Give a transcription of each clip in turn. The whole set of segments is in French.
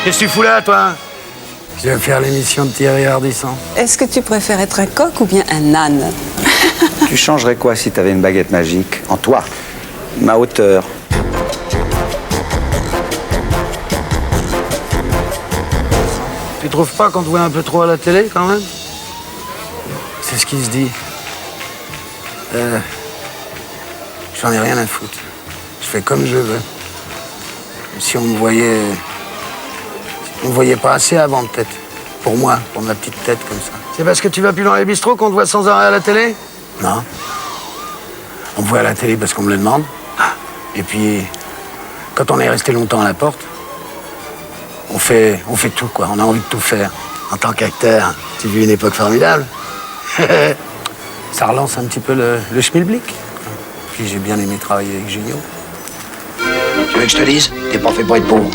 Qu'est-ce que tu fous là, toi? Je vais faire l'émission de Thierry Ardisson. Est-ce que tu préfères être un coq ou bien un âne? Tu changerais quoi si t'avais une baguette magique? En toi, ma hauteur. Tu trouves pas qu'on te voit un peu trop à la télé, quand même? C'est ce qui se dit. J'en ai rien à foutre. Je fais comme je veux. Si on me voyait... On me voyait pas assez avant, peut-être. Pour moi, pour ma petite tête, comme ça. C'est parce que tu vas plus dans les bistrots qu'on te voit sans arrêt à la télé? Non. On me voit à la télé parce qu'on me le demande. Et puis, quand on est resté longtemps à la porte, on fait tout, quoi. On a envie de tout faire. En tant qu'acteur, tu vis une époque formidable. Ça relance un petit peu le schmilblick. Puis j'ai bien aimé travailler avec Junio. Tu veux que je te dise? T'es pas fait pour être pauvre.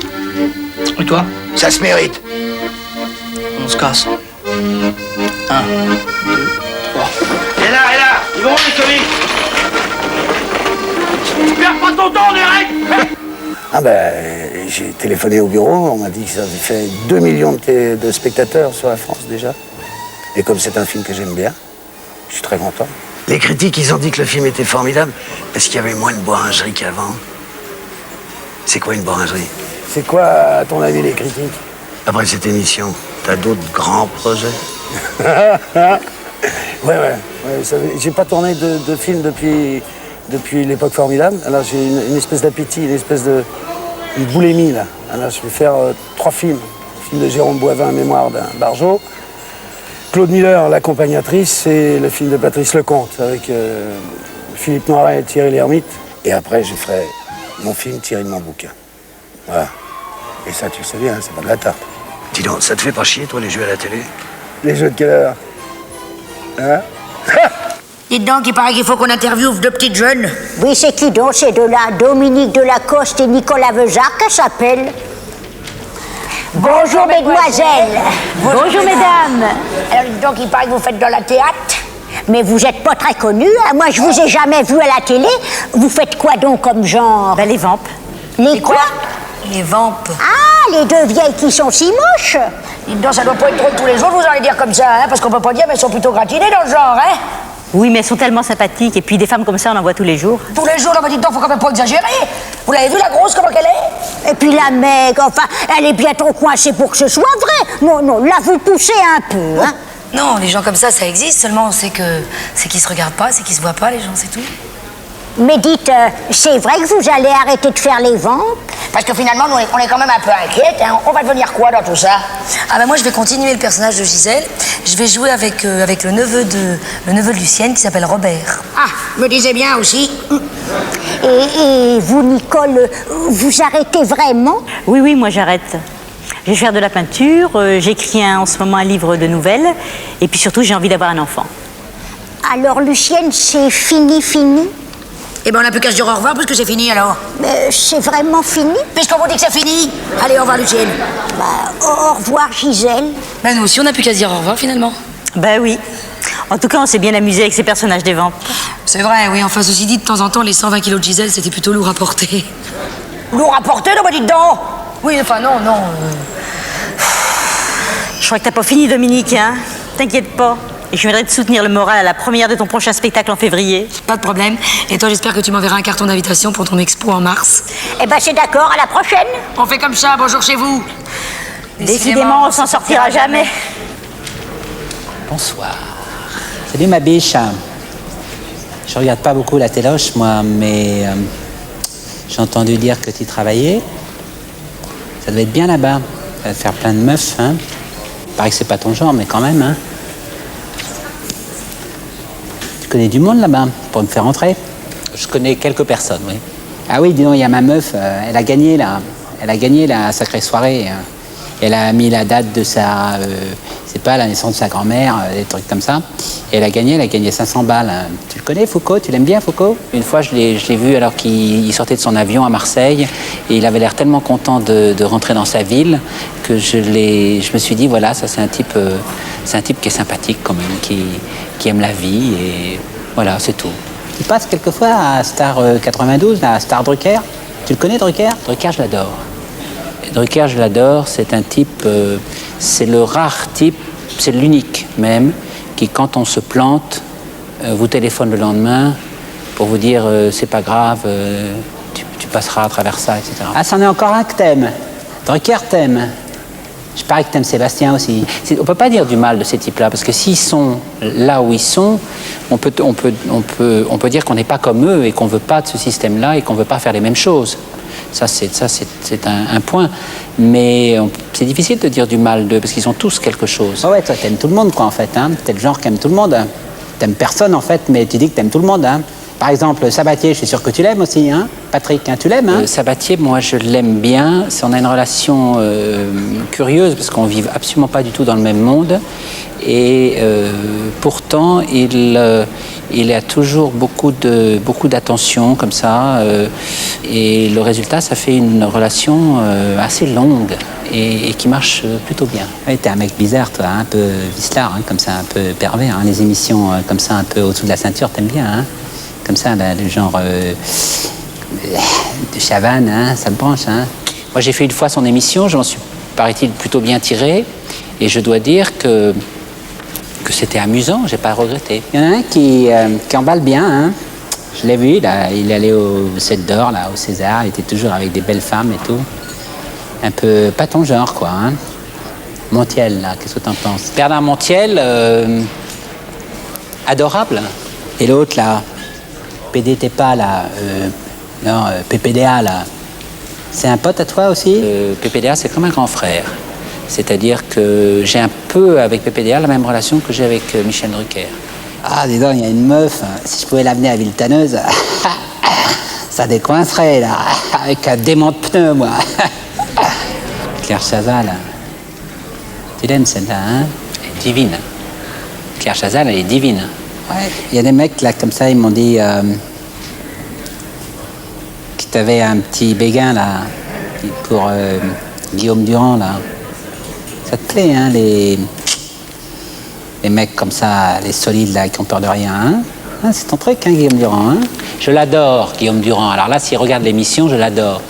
Et toi? Ça se mérite. On se casse. 1, 2, 3. Et là, ils vont où les comiques? Tu perds pas ton temps, Derek! Ah ben, j'ai téléphoné au bureau, on m'a dit que ça avait fait 2 millions de spectateurs sur la France déjà. Et comme c'est un film que j'aime bien, je suis très content. Les critiques, ils ont dit que le film était formidable parce qu'il y avait moins de bourringerie qu'avant. C'est quoi une bourringerie? C'est quoi, à ton avis, les critiques? Après cette émission, t'as d'autres grands projets? Ouais, vous savez, j'ai pas tourné de film depuis l'époque formidable. Alors j'ai une espèce d'appétit, une boulimie là. Alors je vais faire 3 films. Le film de Jérôme Boivin, Mémoire d'un Barjot. Claude Miller, l'accompagnatrice, et le film de Patrice Lecomte avec Philippe Noiret et Thierry Lhermitte. Et après, je ferai mon film tiré de mon bouquin. Voilà. Et ça, tu le sais bien, c'est pas de la tarte. Dis donc, ça te fait pas chier, toi, les jeux à la télé? Les jeux de quelle heure? Hein? Dites donc, il paraît qu'il faut qu'on interviewe 2 petites jeunes. Oui, c'est qui donc ces deux-là? Dominique Delacoste et Nicolas Vezard, qu'elle s'appelle? Bonjour, mesdemoiselles. Bonjour, mesdames. Alors, dites donc, il paraît que vous faites dans la théâtre. Mais vous n'êtes pas très connus, hein? Moi, je vous ai jamais vu à la télé. Vous faites quoi donc comme genre? Ben, les vampes. Les quoi? Les vampes. Ah, les deux vieilles qui sont si moches. Dites donc, ça doit pas être trop tous les jours, vous allez dire comme ça, hein, parce qu'on peut pas dire, mais elles sont plutôt gratinées dans le genre, hein. Oui, mais elles sont tellement sympathiques. Et puis des femmes comme ça, on en voit tous les jours. Tous les jours, non, mais dites donc, faut quand même pas exagérer. Vous l'avez vu, la grosse, comment qu'elle est? Et puis la mec, enfin, elle est bien trop coincée pour que ce soit vrai. Non, là, vous poussez un peu, hein. Non, les gens comme ça existe, seulement c'est qu'ils se regardent pas, c'est qu'ils se voient pas, les gens, c'est tout. Mais dites, c'est vrai que vous allez arrêter de faire les ventes? Parce que finalement, nous, on est quand même un peu inquiètes, hein. On va devenir quoi dans tout ça? Ah ben moi, je vais continuer le personnage de Gisèle. Je vais jouer avec le neveu de Lucienne, qui s'appelle Robert. Ah, me disais bien aussi. Et vous, Nicole, vous arrêtez vraiment? Oui, moi j'arrête. Je vais faire de la peinture, j'écris en ce moment un livre de nouvelles, et puis surtout j'ai envie d'avoir un enfant. Alors Lucienne, c'est fini? Eh ben on n'a plus qu'à se dire au revoir parce que c'est fini alors. Mais c'est vraiment fini? Puisqu'on vous dit que c'est fini, allez au revoir Lucienne. Bah, au revoir Gisèle. Ben nous aussi on n'a plus qu'à se dire au revoir finalement. Ben oui. En tout cas on s'est bien amusé avec ces personnages des vampes. C'est vrai, oui, enfin ceci dit, de temps en temps les 120 kilos de Gisèle c'était plutôt lourd à porter. Lourd à porter, non, bah dites donc. Oui, enfin non. Je crois que t'as pas fini Dominique, hein. T'inquiète pas. Et je viendrai te soutenir le moral à la première de ton prochain spectacle en février. Pas de problème. Et toi, j'espère que tu m'enverras un carton d'invitation pour ton expo en mars. Eh ben c'est d'accord, à la prochaine. On fait comme ça, bonjour chez vous. Décidément, on s'en sortira jamais. Bonsoir. Salut ma biche. Je regarde pas beaucoup la téloche, moi, mais j'ai entendu dire que tu travaillais. Ça devait être bien là-bas. Ça va te faire plein de meufs, hein. Il paraît que c'est pas ton genre, mais quand même, hein. Tu connais du monde là-bas pour me faire entrer? Je connais quelques personnes, oui. Ah oui, dis donc, il y a ma meuf, elle a gagné la sacrée soirée. Elle a mis la date de sa, c'est pas la naissance de sa grand-mère, des trucs comme ça. Et elle a gagné 500 balles. Tu le connais, Foucault? Tu l'aimes bien, Foucault? Une fois, je l'ai vu alors qu'il sortait de son avion à Marseille et il avait l'air tellement content de rentrer dans sa ville que je me suis dit, voilà, ça c'est un type qui est sympathique quand même, qui aime la vie et voilà, c'est tout. Il passe quelquefois à Star 92, à Star Drucker. Tu le connais, Drucker? Drucker, je l'adore. Drucker, je l'adore, c'est un type, c'est le rare type, c'est l'unique même, qui quand on se plante, vous téléphone le lendemain pour vous dire c'est pas grave, tu passeras à travers ça, etc. Ah, c'en est encore un que t'aimes. Drucker t'aime. Je parie que t'aimes Sébastien aussi. On ne peut pas dire du mal de ces types-là, parce que s'ils sont là où ils sont, on peut dire qu'on n'est pas comme eux et qu'on ne veut pas de ce système-là et qu'on ne veut pas faire les mêmes choses. Ça, c'est un point. Mais c'est difficile de dire du mal d'eux, parce qu'ils ont tous quelque chose. Oh ouais, toi, t'aimes tout le monde, quoi, en fait. Hein. T'es le genre qui aime tout le monde. Hein. T'aimes personne, en fait, mais tu dis que t'aimes tout le monde. Hein. Par exemple, Sabatier, je suis sûr que tu l'aimes aussi, hein. Patrick, hein, tu l'aimes, hein. Sabatier, moi, je l'aime bien. On a une relation curieuse, parce qu'on ne vit absolument pas du tout dans le même monde. Et pourtant, il a toujours beaucoup d'attention, comme ça. Et le résultat, ça fait une relation assez longue et qui marche plutôt bien. Ouais, t'es un mec bizarre, toi, un peu vicelard, hein, comme ça, un peu pervers. Hein. Les émissions comme ça, un peu au-dessous de la ceinture, t'aimes bien, hein. Comme ça, là, le genre de Chavannes, hein, ça me branche. Hein. Moi, j'ai fait une fois son émission, je m'en suis, paraît-il, plutôt bien tiré. Et je dois dire que c'était amusant, j'ai pas regretté. Il y en a un qui emballe bien, hein. Je l'ai vu, là, il allait au 7 d'or, là, au César, il était toujours avec des belles femmes et tout. Un peu, pas ton genre, quoi. Hein. Montiel, là, qu'est-ce que t'en penses? Bernard Montiel, adorable. Et l'autre, là, PDTPA, là, PPDA, là, c'est un pote à toi aussi? PPDA, c'est comme un grand frère. C'est-à-dire que j'ai un peu avec PPDA la même relation que j'ai avec Michel Drucker. Ah, dis donc, il y a une meuf, si je pouvais l'amener à Villetaneuse, ça décoincerait, là, avec un démon de pneu, moi. Claire Chazal, tu l'aimes celle-là, hein? Elle est divine. Claire Chazal, elle est divine. Ouais, il y a des mecs, là, comme ça, ils m'ont dit que tu avais un petit béguin, là, pour Guillaume Durand, là. Ça te plaît, hein, les mecs comme ça, les solides, là, qui ont peur de rien, hein? Ah, c'est ton truc, hein, Guillaume Durand, hein? Je l'adore, Guillaume Durand. Alors là, s'il regarde l'émission, je l'adore.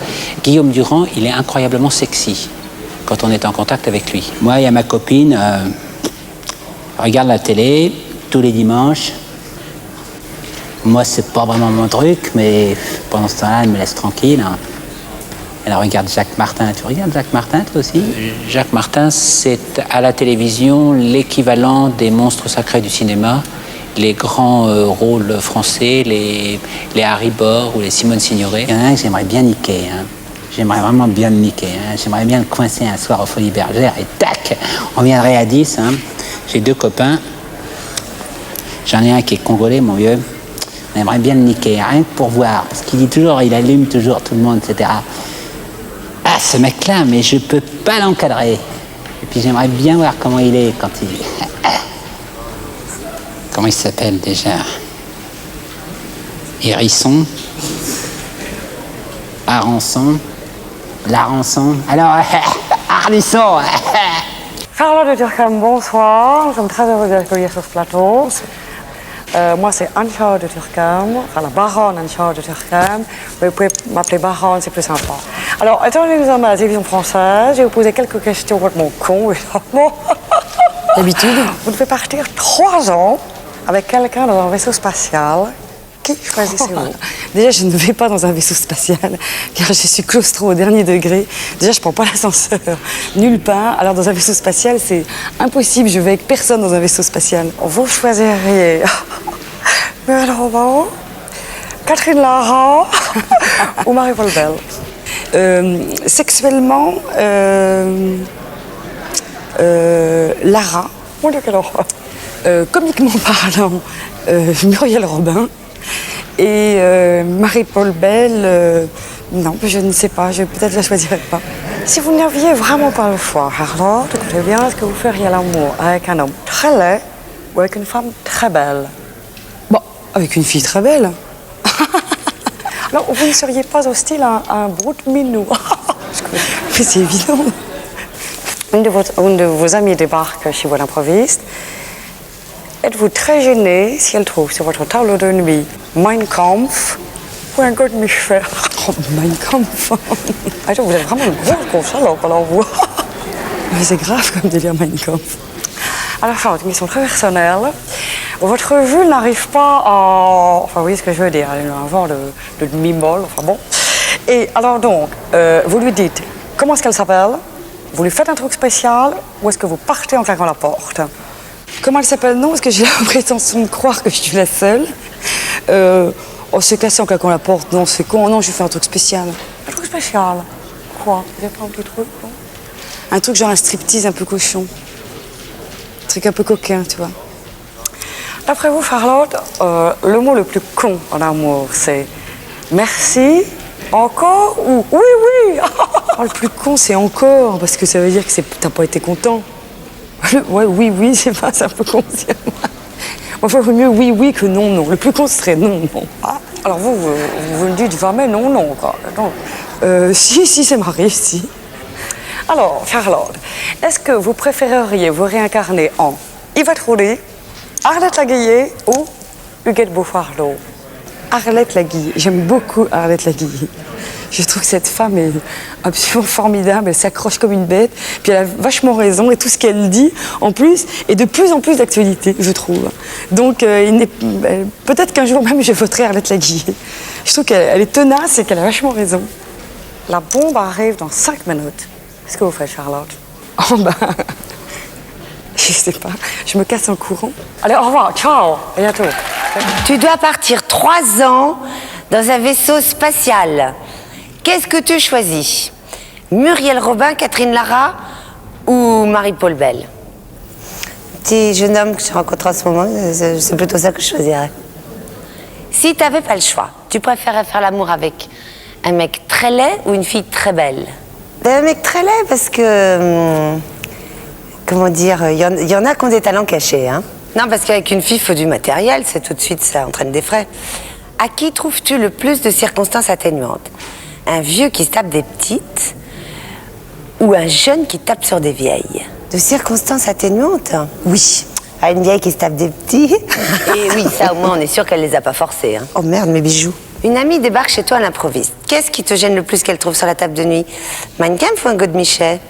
Guillaume Durand, il est incroyablement sexy quand on est en contact avec lui. Moi, il y a ma copine, regarde la télé tous les dimanches. Moi, c'est pas vraiment mon truc, mais pendant ce temps-là, elle me laisse tranquille, hein. Elle regarde Jacques Martin. Tu regardes Jacques Martin, toi aussi? Jacques Martin, c'est à la télévision l'équivalent des monstres sacrés du cinéma. Les grands rôles français, les Harry Bor ou les Simone Signoret. Il y en a un que j'aimerais bien niquer. Hein. J'aimerais vraiment bien le niquer. Hein. J'aimerais bien le coincer un soir au Folies Bergères et tac, on viendrait à 10. Hein. J'ai 2 copains. J'en ai un qui est congolais, mon vieux. On aimerait bien le niquer, rien que pour voir. Parce qu'il dit toujours, il allume toujours tout le monde, etc. Ah, ce mec-là, mais je peux pas l'encadrer. Et puis j'aimerais bien voir comment il est quand il... Comment il s'appelle déjà? Hérisson, Arançon, Larançon. Alors, Ardisson. Charlotte de Turckheim, bonsoir. Nous sommes très heureux de vous accueillir sur ce plateau. Moi, c'est Anne-Charlotte de Turckheim, enfin la baronne Anne-Charlotte de Turckheim. Vous pouvez m'appeler baronne, c'est plus sympa. Alors, étant donné que nous sommes à la télévision française, je vais vous poser quelques questions complètement cons, évidemment. D'habitude. Vous devez partir 3 ans avec quelqu'un dans un vaisseau spatial. Qui choisissez-vous? Déjà, je ne vais pas dans un vaisseau spatial, car je suis claustro au dernier degré. Déjà, je ne prends pas l'ascenseur nulle part. Alors, dans un vaisseau spatial, c'est impossible. Je vais avec personne dans un vaisseau spatial. Vous choisiriez Muriel Robin, Catherine Lara ou Marie-Paul Bell. Sexuellement, Lara. Mon Dieu, quelle horreur. Comiquement parlant, Muriel Robin. Et Marie-Paul Bell, non, je ne sais pas, peut-être je ne la choisirais pas. Si vous n'aviez vraiment pas le choix, Charlotte, écoutez bien, est-ce que vous feriez l'amour avec un homme très laid ou avec une femme très belle? Bon, avec une fille très belle. Alors, vous ne seriez pas hostile à un brute minou. Mais c'est évident. Une de vos amies débarque chez vous à l'improviste. Êtes-vous très gêné si elle trouve sur votre tableau de nuit Mein Kampf Point God Michel. Oh, Mein Kampf. Attends, vous avez vraiment une grosse confiance alors vous. Mais c'est grave comme de lire Mein Kampf. Alors, Charlotte, une question très personnelle. Votre revue n'arrive pas à... Enfin, vous voyez ce que je veux dire, elle a un genre de mi-molle, enfin bon. Et alors donc, vous lui dites, comment est-ce qu'elle s'appelle? Vous lui faites un truc spécial ou est-ce que vous partez en claquant la porte? Comment elle s'appelle? Non, parce que j'ai la prétention de croire que je suis la seule. Oh, c'est classé en claquant la porte, non, c'est con. Non, je fais un truc spécial. Un truc spécial? Quoi? Vous avez pas un petit truc, non? Un truc genre un striptease un peu cochon. Un truc un peu coquin, tu vois. D'après vous, Charlotte, le mot le plus con en amour, c'est merci, encore ou oui, oui. Oh, le plus con, c'est encore, parce que ça veut dire que t'as pas été content. Ouais, oui, oui, c'est pas, c'est un peu con. Enfin, il vaut mieux oui, oui que non, non. Le plus con serait non, non. Ah, alors vous me dites jamais non, non, quoi. Non. Si, c'est marié, si. Alors, Charlotte, est-ce que vous préféreriez vous réincarner en Yvette Roudy, Arlette Laguiller ou Huguette Beaufarlot? Arlette Laguiller. J'aime beaucoup Arlette Laguiller. Je trouve que cette femme est absolument formidable, elle s'accroche comme une bête, puis elle a vachement raison, et tout ce qu'elle dit, en plus, est de plus en plus d'actualité, je trouve. Donc, peut-être qu'un jour même, je voterai Arlette Laguiller. Je trouve qu'elle est tenace et qu'elle a vachement raison. La bombe arrive dans 5 minutes. Qu'est-ce que vous faites, Charlotte? Oh ben... Je sais pas, je me casse en courant. Allez, au revoir, ciao, à bientôt. Tu dois partir 3 ans dans un vaisseau spatial. Qu'est-ce que tu choisis? Muriel Robin, Catherine Lara ou Marie-Paul Bell? Petit jeune homme que je rencontre en ce moment, c'est plutôt ça que je choisirais. Si tu n'avais pas le choix, tu préférerais faire l'amour avec un mec très laid ou une fille très belle? Un mec très laid parce que... comment dire, il y en a qui ont des talents cachés, hein. Non, parce qu'avec une fille, il faut du matériel, c'est tout de suite, ça entraîne des frais. À qui trouves-tu le plus de circonstances atténuantes? Un vieux qui se tape des petites ou un jeune qui tape sur des vieilles? De circonstances atténuantes? Oui. À une vieille qui se tape des petits? Et oui, ça au moins on est sûr qu'elle les a pas forcés, hein. Oh merde, mes bijoux. Une amie débarque chez toi à l'improviste. Qu'est-ce qui te gêne le plus qu'elle trouve sur la table de nuit? Mein Kampf ou un Godemiché?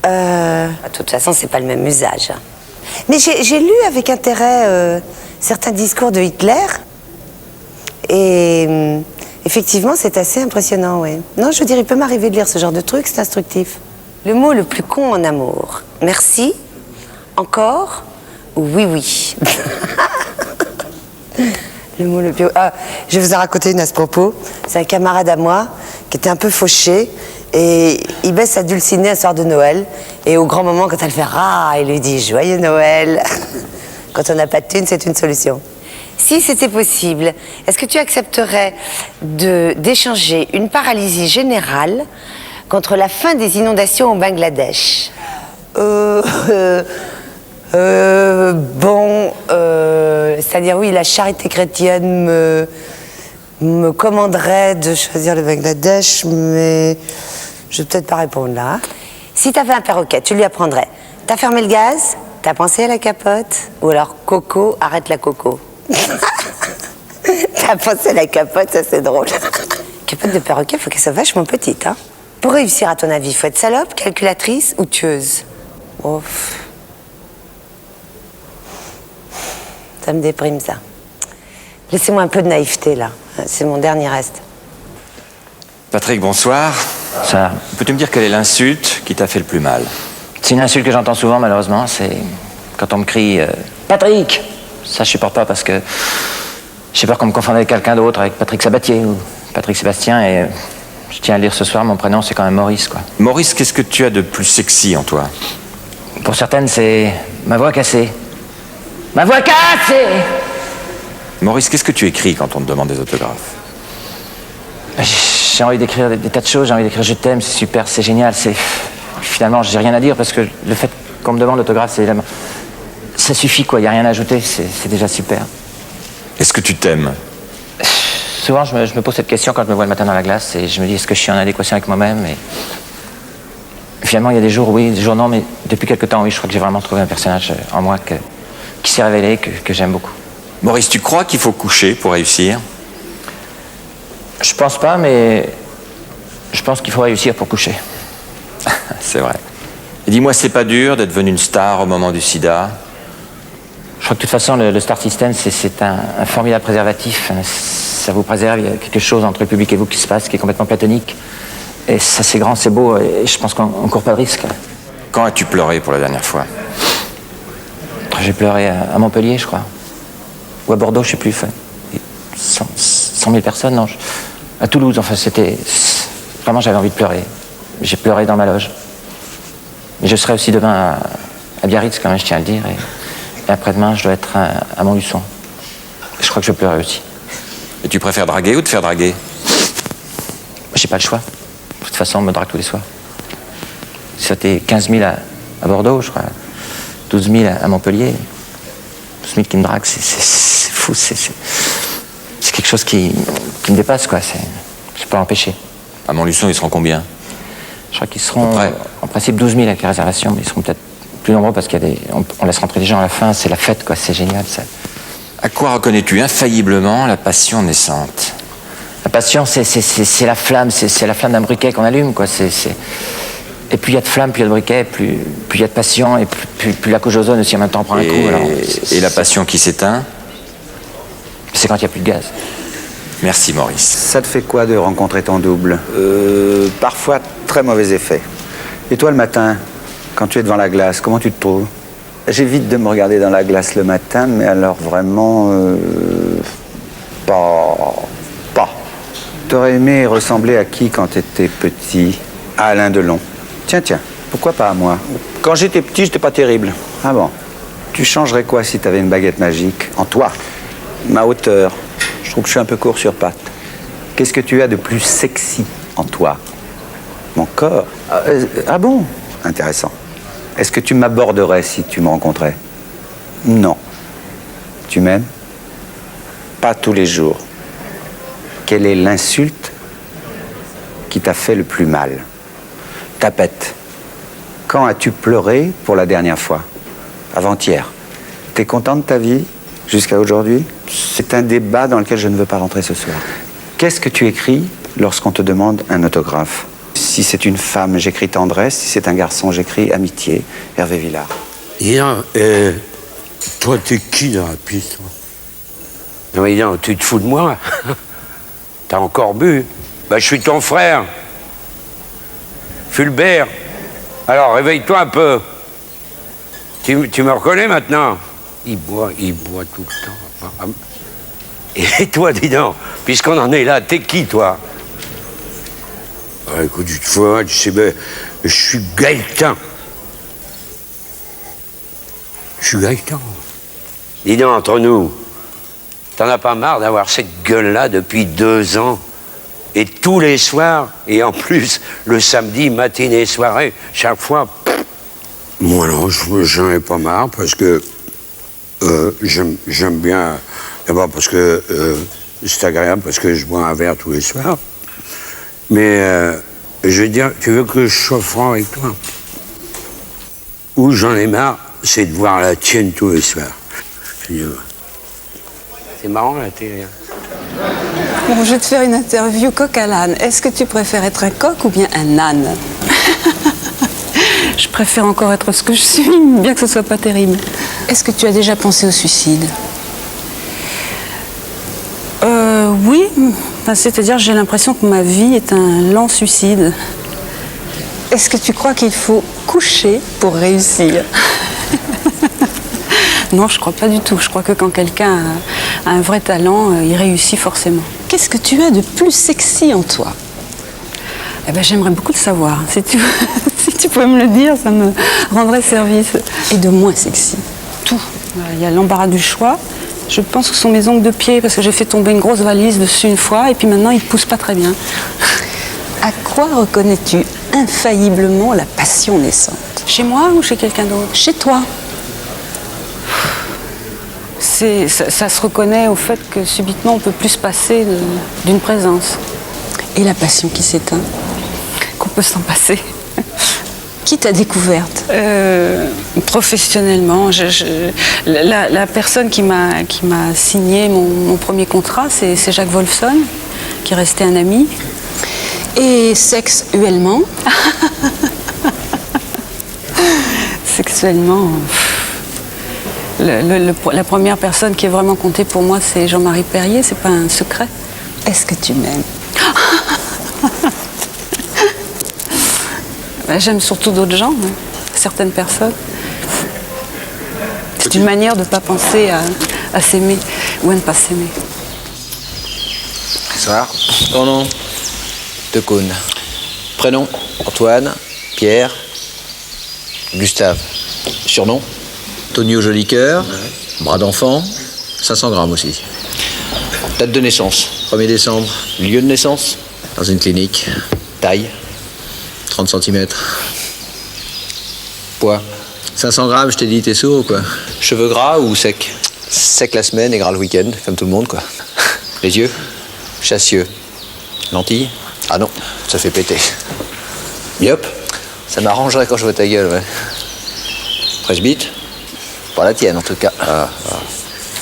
De toute façon, c'est pas le même usage. Mais j'ai lu avec intérêt certains discours de Hitler. Et effectivement, c'est assez impressionnant, oui. Non, je veux dire, il peut m'arriver de lire ce genre de truc, c'est instructif. Le mot le plus con en amour. Merci, encore ou oui, oui. Le mot le plus... Ah, je vais vous en raconter une à ce propos. C'est un camarade à moi qui était un peu fauché. Et il baisse sa dulcinée un soir de Noël. Et au grand moment, quand elle fait « Ah !», il lui dit « Joyeux Noël !» Quand on n'a pas de thune, c'est une solution. Si c'était possible, est-ce que tu accepterais d'échanger une paralysie générale contre la fin des inondations au Bangladesh? C'est-à-dire, oui, la charité chrétienne me commanderait de choisir le Bangladesh, mais je vais peut-être pas répondre là. Si t'avais un perroquet, tu lui apprendrais. T'as fermé le gaz? T'as pensé à la capote? Ou alors, Coco, arrête la coco. T'as pensé à la capote, ça c'est drôle. Capote de perroquet, faut qu'elle soit vachement petite, hein. Pour réussir, à ton avis, faut être salope, calculatrice ou tueuse? Oh. Ça me déprime, ça. Laissez-moi un peu de naïveté, là. C'est mon dernier reste. Patrick, bonsoir. Ça, peux-tu me dire quelle est l'insulte qui t'a fait le plus mal? C'est une insulte que j'entends souvent, malheureusement. C'est quand on me crie Patrick. Ça, je supporte pas parce que j'ai peur qu'on me confonde avec quelqu'un d'autre, avec Patrick Sabatier ou Patrick Sébastien. Et je tiens à le dire ce soir, mon prénom, c'est quand même Maurice, quoi. Maurice, qu'est-ce que tu as de plus sexy en toi? Pour certaines, c'est ma voix cassée. Ma voix cassée! Maurice, qu'est-ce que tu écris quand on te demande des autographes? J'ai envie d'écrire des tas de choses, j'ai envie d'écrire je t'aime, c'est super, c'est génial, c'est... Finalement, j'ai rien à dire parce que le fait qu'on me demande l'autographe, c'est évidemment... Ça suffit, quoi, il n'y a rien à ajouter, c'est déjà super. Est-ce que tu t'aimes? Souvent, je me pose cette question quand je me vois le matin dans la glace et je me dis, est-ce que je suis en adéquation avec moi-même? Et finalement, il y a des jours oui, des jours non, mais depuis quelque temps, oui, je crois que j'ai vraiment trouvé un personnage en moi qui s'est révélé, que j'aime beaucoup. Maurice, tu crois qu'il faut coucher pour réussir? Je pense pas, mais je pense qu'il faut réussir pour coucher. C'est vrai. Et dis-moi, c'est pas dur d'être devenu une star au moment du sida? Je crois que de toute façon, le Star System, c'est un formidable préservatif. Ça vous préserve, il y a quelque chose entre le public et vous qui se passe, qui est complètement platonique. Et ça, c'est grand, c'est beau, et je pense qu'on ne court pas de risque. Quand as-tu pleuré pour la dernière fois? J'ai pleuré à Montpellier, je crois. Ou à Bordeaux, je sais plus. 100 000 personnes, non. À Toulouse, enfin, c'était... Vraiment, j'avais envie de pleurer. J'ai pleuré dans ma loge. Mais je serai aussi demain à Biarritz, quand même, je tiens à le dire. Et après-demain, je dois être à Montluçon. Je crois que je pleurais aussi. Et tu préfères draguer ou te faire draguer? J'ai pas le choix. De toute façon, on me drague tous les soirs. C'était 15 000 à Bordeaux, je crois. 12 000 à Montpellier. 12 000 qui me draguent, c'est fou. C'est quelque chose qui me dépasse, quoi. Je peux l'empêcher. À Montluçon, ils seront combien? Je crois qu'ils seront, en principe, 12 000 avec les réservations, mais ils seront peut-être plus nombreux parce qu'on laisse rentrer des gens à la fin. C'est la fête, quoi. C'est génial, ça. À quoi reconnais-tu infailliblement la passion naissante? La passion, c'est la flamme, c'est la flamme d'un briquet qu'on allume, quoi. Et plus il y a de flamme, plus il y a de briquet, plus il y a de passion, et plus la couche d'ozone aussi en même temps prend un coup. Alors, et la passion qui s'éteint? C'est quand il n'y a plus de gaz. Merci Maurice. Ça te fait quoi de rencontrer ton double? Parfois très mauvais effet. Et toi le matin, quand tu es devant la glace, comment tu te trouves? J'évite de me regarder dans la glace le matin, mais alors vraiment... pas. T'aurais aimé ressembler à qui quand t'étais petit? À Alain Delon. Tiens, pourquoi pas à moi? Quand j'étais petit, j'étais pas terrible. Ah bon? Tu changerais quoi si t'avais une baguette magique? En toi? Ma hauteur? Je trouve que je suis un peu court sur pattes. Qu'est-ce que tu as de plus sexy en toi? Mon corps? Ah bon? Intéressant. Est-ce que tu m'aborderais si tu me rencontrais? Non. Tu m'aimes? Pas tous les jours. Quelle est l'insulte qui t'a fait le plus mal? Tapette. Quand as-tu pleuré pour la dernière fois? Avant-hier. T'es content de ta vie jusqu'à aujourd'hui? C'est un débat dans lequel je ne veux pas rentrer ce soir. Qu'est-ce que tu écris lorsqu'on te demande un autographe? Si c'est une femme, j'écris tendresse. Si c'est un garçon, j'écris amitié. Hervé Villard. Toi, t'es qui dans la piste? Non, mais non, tu te fous de moi? T'as encore bu? Bah, je suis ton frère. Fulbert. Alors, réveille-toi un peu. Tu me reconnais maintenant? Il boit tout le temps. Et toi, dis donc, puisqu'on en est là, t'es qui, toi? Écoute, tu te fous, tu sais, ben, je suis Gaëtan. Je suis Gaëtan. Dis donc, entre nous, t'en as pas marre d'avoir cette gueule-là depuis 2 ans? Et tous les soirs, et en plus, le samedi, matinée, soirée, chaque fois... Moi, non, j'en ai pas marre, parce que j'aime bien... D'abord parce que c'est agréable, parce que je bois un verre tous les soirs. Mais, je veux dire, tu veux que je sois franc avec toi? Où j'en ai marre, c'est de voir la tienne tous les soirs. C'est marrant, la télé. Bon, je vais te faire une interview coq à l'âne. Est-ce que tu préfères être un coq ou bien un âne? Je préfère encore être ce que je suis, bien que ce soit pas terrible. Est-ce que tu as déjà pensé au suicide? Oui. Enfin, c'est-à-dire, j'ai l'impression que ma vie est un lent suicide. Est-ce que tu crois qu'il faut coucher pour réussir? Non, je crois pas du tout. Je crois que quand quelqu'un a un vrai talent, il réussit forcément. Qu'est-ce que tu as de plus sexy en toi? Eh ben, j'aimerais beaucoup le savoir. Si tu pouvais me le dire, ça me rendrait service. Et de moins sexy? Tout. Il y a l'embarras du choix. Je pense que ce sont mes ongles de pied, parce que j'ai fait tomber une grosse valise dessus une fois, et puis maintenant, il ne pousse pas très bien. À quoi reconnais-tu infailliblement la passion naissante? Chez moi ou chez quelqu'un d'autre? Chez toi. Ça se reconnaît au fait que subitement, on ne peut plus se passer d'une présence. Et la passion qui s'éteint? Qu'on peut s'en passer. Qui t'a découverte? Professionnellement. La personne qui m'a signé mon premier contrat, c'est Jacques Wolfson, qui est resté un ami. Et sexuellement? Sexuellement, la première personne qui est vraiment comptée pour moi, c'est Jean-Marie Perrier, c'est pas un secret. Est-ce que tu m'aimes? Ben, j'aime surtout d'autres gens, hein, certaines personnes. C'est une manière de ne pas penser à s'aimer ou à ne pas s'aimer. Bonsoir. Ton nom? Decaune. Prénom? Antoine, Pierre, Gustave. Surnom? Tonio Jolicoeur, bras d'enfant, 500 grammes aussi. Date de naissance? 1er décembre. Lieu de naissance? Dans une clinique. Taille? 30 cm. Poids? 500 grammes, je t'ai dit, t'es sourd ou quoi? Cheveux gras ou secs? Sec la semaine et gras le week-end, comme tout le monde, quoi. Les yeux? Chassieux. Lentilles? Ah non, ça fait péter. Myope? Ça m'arrangerait quand je vois ta gueule, ouais. Presbyte? Pas la tienne, en tout cas.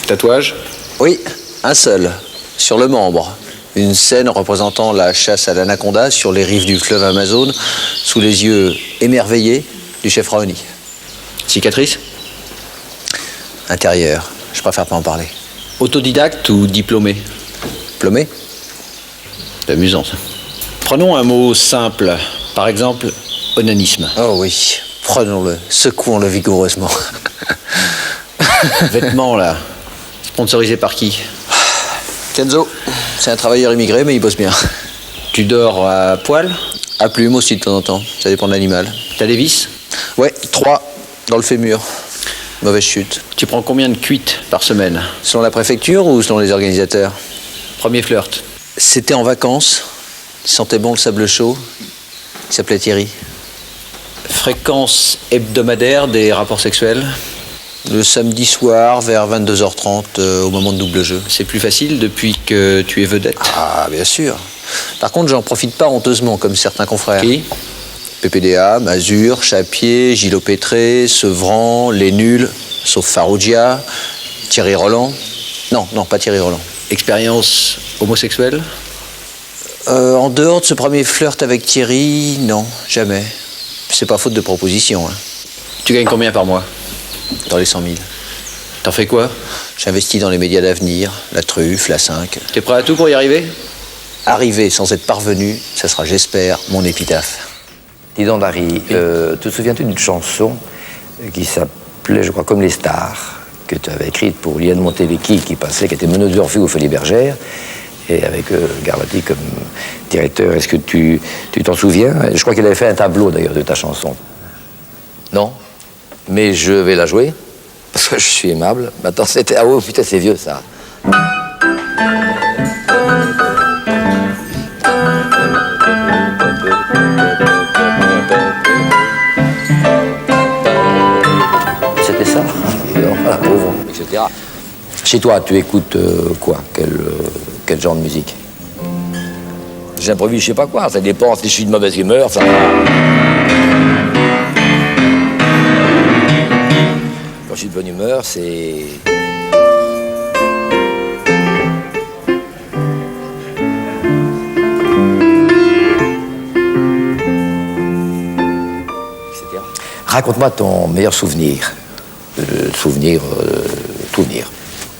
Tatouage? Oui, un seul, sur le membre. Une scène représentant la chasse à l'anaconda sur les rives du fleuve Amazone, sous les yeux émerveillés du chef Raoni. Cicatrice? Intérieure, je préfère pas en parler. Autodidacte ou diplômé? Diplômé? C'est amusant, ça. Prenons un mot simple, par exemple, onanisme. Oh oui, prenons-le, secouons-le vigoureusement. Vêtements, là, sponsorisé par qui? Kenzo, c'est un travailleur immigré, mais il bosse bien. Tu dors à poil? À plume aussi de temps en temps, ça dépend de l'animal. T'as des vis? Ouais, 3 dans le fémur. Mauvaise chute. Tu prends combien de cuites par semaine? Selon la préfecture ou selon les organisateurs? Premier flirt. C'était en vacances, il sentait bon le sable chaud, il s'appelait Thierry. Fréquence hebdomadaire des rapports sexuels? Le samedi soir, vers 22h30, au moment de double jeu. C'est plus facile depuis que tu es vedette? Ah, bien sûr. Par contre, j'en profite pas honteusement, comme certains confrères. Qui? PPDA, Mazur, Chapier, Gilles Pétré, Sevran, Les Nuls, sauf Farougia, Thierry Roland. Non, pas Thierry Roland. Expérience homosexuelle? En dehors de ce premier flirt avec Thierry, non, jamais. C'est pas faute de proposition. Hein. Tu gagnes combien par mois? Dans les 100 000. T'en fais quoi? J'investis dans les médias d'avenir, la Truffe, la 5. T'es prêt à tout pour y arriver? Arriver sans être parvenu, ça sera, j'espère, mon épitaphe. Dis donc, Dari, te souviens-tu d'une chanson qui s'appelait, je crois, Comme les stars, que tu avais écrite pour Liane Montelecchi, qui passait, qui était meneuse d'Orphée aux Folies Bergères, et avec Garvati comme directeur. Est-ce que tu t'en souviens? Je crois qu'il avait fait un tableau, d'ailleurs, de ta chanson. Non? Mais je vais la jouer, parce que je suis aimable. Maintenant, c'était... Ah oh, putain, c'est vieux, ça. C'était ça. Voilà, pauvre, etc. Chez toi, tu écoutes quoi? Quel genre de musique? J'improvise, je sais pas quoi. Ça dépend si je suis de mauvaise humeur, ça... Quand je suis de bonne humeur, c'est... etc. Raconte-moi ton meilleur souvenir. Souvenir.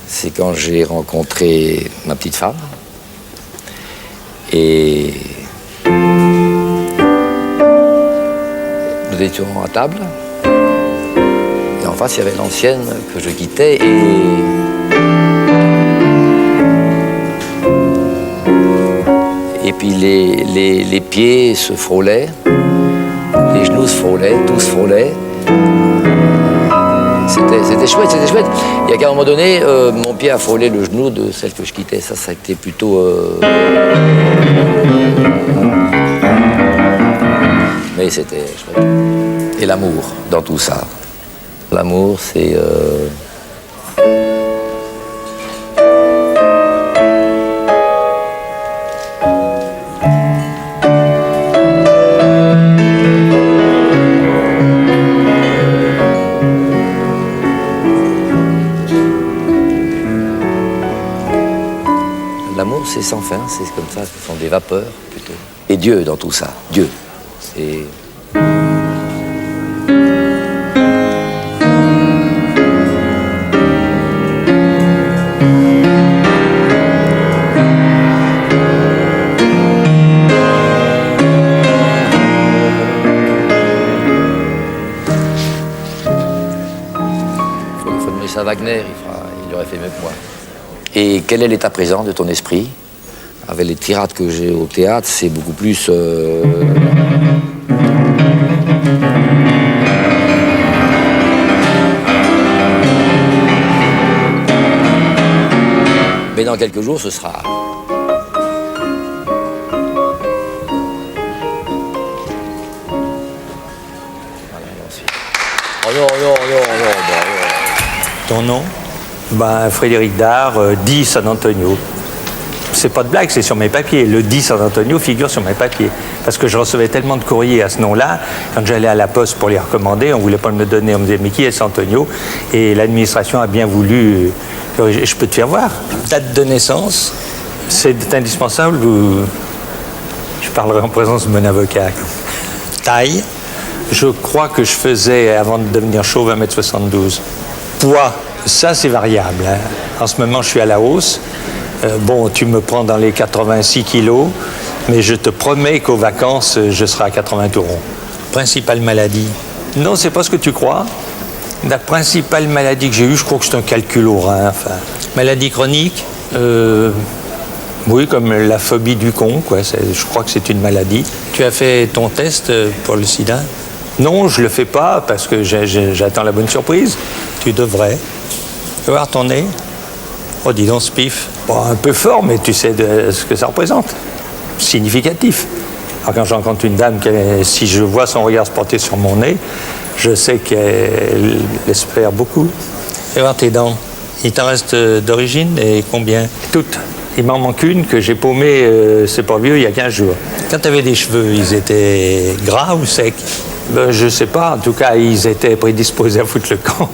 C'est quand j'ai rencontré ma petite femme. Et... nous étions à table. Et en face, il y avait l'ancienne que je quittais et puis les pieds se frôlaient, les genoux se frôlaient, tout se frôlait. C'était chouette, c'était chouette. Il y a qu'à un moment donné, mon pied a frôlé le genou de celle que je quittais. Ça a été plutôt... Mais c'était chouette. Et l'amour dans tout ça. L'amour, c'est... c'est sans fin, c'est comme ça, ce sont des vapeurs plutôt. Et Dieu dans tout ça, Dieu. Et... à Wagner, il aurait fait mieux que moi. Et quel est l'état présent de ton esprit? Avec les tirades que j'ai au théâtre, c'est beaucoup plus... Mais dans quelques jours, ce sera... Voilà, ensuite. Oh non, non, non, non, non. Ton nom? Frédéric Dard, 10 San Antonio. C'est pas de blague, c'est sur mes papiers. Le 10 San Antonio figure sur mes papiers. Parce que je recevais tellement de courriers à ce nom-là, quand j'allais à la poste pour les recommander, on voulait pas me le donner. On me disait, mais qui est San Antonio? Et l'administration a bien voulu... Je peux te faire voir. Date de naissance, c'est indispensable ou... Je parlerai en présence de mon avocat. Taille, je crois que je faisais, avant de devenir chauve, 1m72. Poids, ça c'est variable. Hein. En ce moment, je suis à la hausse. Tu me prends dans les 86 kilos, mais je te promets qu'aux vacances, je serai à 80 tours ronds. Principale maladie? Non, c'est pas ce que tu crois. La principale maladie que j'ai eue, je crois que c'est un calcul au rein. Enfin, maladie chronique? Oui, comme la phobie du con, quoi. Je crois que c'est une maladie. Tu as fait ton test pour le sida? Non, je le fais pas parce que j'attends la bonne surprise. Tu devrais. Tu vas voir ton nez? Oh, dis donc, ce pif. Bon, un peu fort, mais tu sais ce que ça représente. Significatif. Alors, quand je rencontre une dame, si je vois son regard se porter sur mon nez, je sais qu'elle espère beaucoup. Tu vas voir tes dents. Il t'en reste d'origine et combien? Toutes. Il m'en manque une que j'ai paumée, c'est pas vieux, il y a 15 jours. Quand tu avais des cheveux, ils étaient gras ou secs? Je sais pas, en tout cas, ils étaient prédisposés à foutre le camp.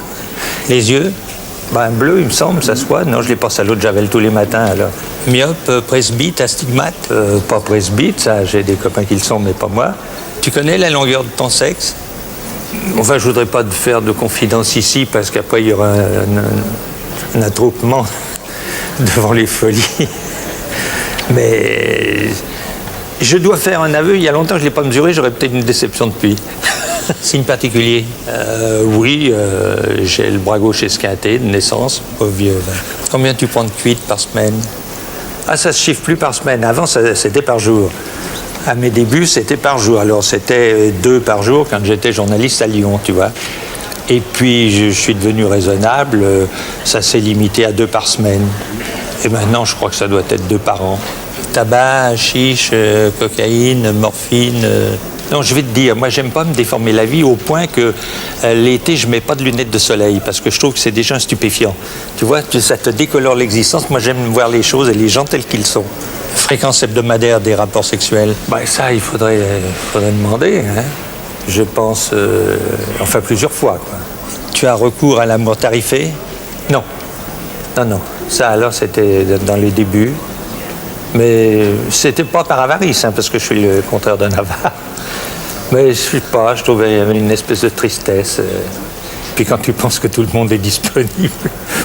Les yeux? Bleu, il me semble, ça se voit. Non, je les passe à l'eau de Javel tous les matins, alors. Myope, presbyte, astigmate? Pas presbyte, ça, j'ai des copains qui le sont, mais pas moi. Tu connais la longueur de ton sexe? Enfin, je voudrais pas te faire de confidence ici, parce qu'après, il y aura un attroupement devant les folies. Mais je dois faire un aveu, il y a longtemps que je ne l'ai pas mesuré, j'aurais peut-être une déception depuis. Signe particulier? Oui, j'ai le bras gauche esquinté de naissance, pas vieux. Combien tu prends de cuite par semaine? Ah, ça se chiffre plus par semaine. Avant, c'était par jour. À mes débuts, c'était par jour. Alors, c'était 2 par jour quand j'étais journaliste à Lyon, tu vois. Et puis, je suis devenu raisonnable. Ça s'est limité à 2 par semaine. Et maintenant, je crois que ça doit être 2 par an. Tabac, chiche, cocaïne, morphine... Non, je vais te dire, moi, j'aime pas me déformer la vie au point que l'été, je mets pas de lunettes de soleil parce que je trouve que c'est déjà un stupéfiant. Tu vois, ça te décolore l'existence. Moi, j'aime voir les choses et les gens tels qu'ils sont. Fréquence hebdomadaire des rapports sexuels? Ça, il faudrait demander. Hein. Je pense, enfin, plusieurs fois, quoi. Tu as recours à l'amour tarifé? Non. Non. Ça, alors, c'était dans les débuts. Mais c'était pas par avarice, hein, parce que je suis le contraire d'un avare. Mais je sais pas, je trouvais qu'il y avait une espèce de tristesse. Puis quand tu penses que tout le monde est disponible,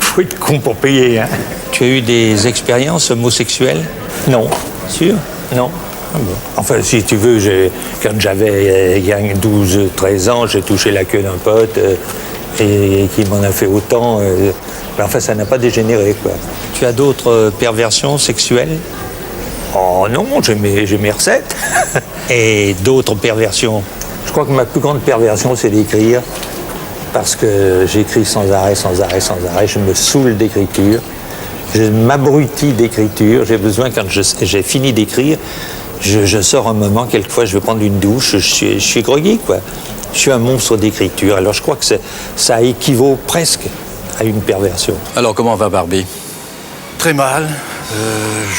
faut être con pour payer. Hein. Tu as eu des expériences homosexuelles? Non. Sûr? Non. Ah bon. Enfin, si tu veux, quand j'avais 12-13 ans, j'ai touché la queue d'un pote et qui m'en a fait autant. Mais enfin, ça n'a pas dégénéré, quoi. Tu as d'autres perversions sexuelles? Oh non, j'ai mes recettes. Et d'autres perversions? Je crois que ma plus grande perversion, c'est d'écrire. Parce que j'écris sans arrêt. Je me saoule d'écriture. Je m'abrutis d'écriture. J'ai besoin, quand j'ai fini d'écrire, je sors un moment, quelquefois je vais prendre une douche, je suis groggy, quoi. Je suis un monstre d'écriture. Alors je crois que ça équivaut presque à une perversion. Alors comment va Barbie? Très mal.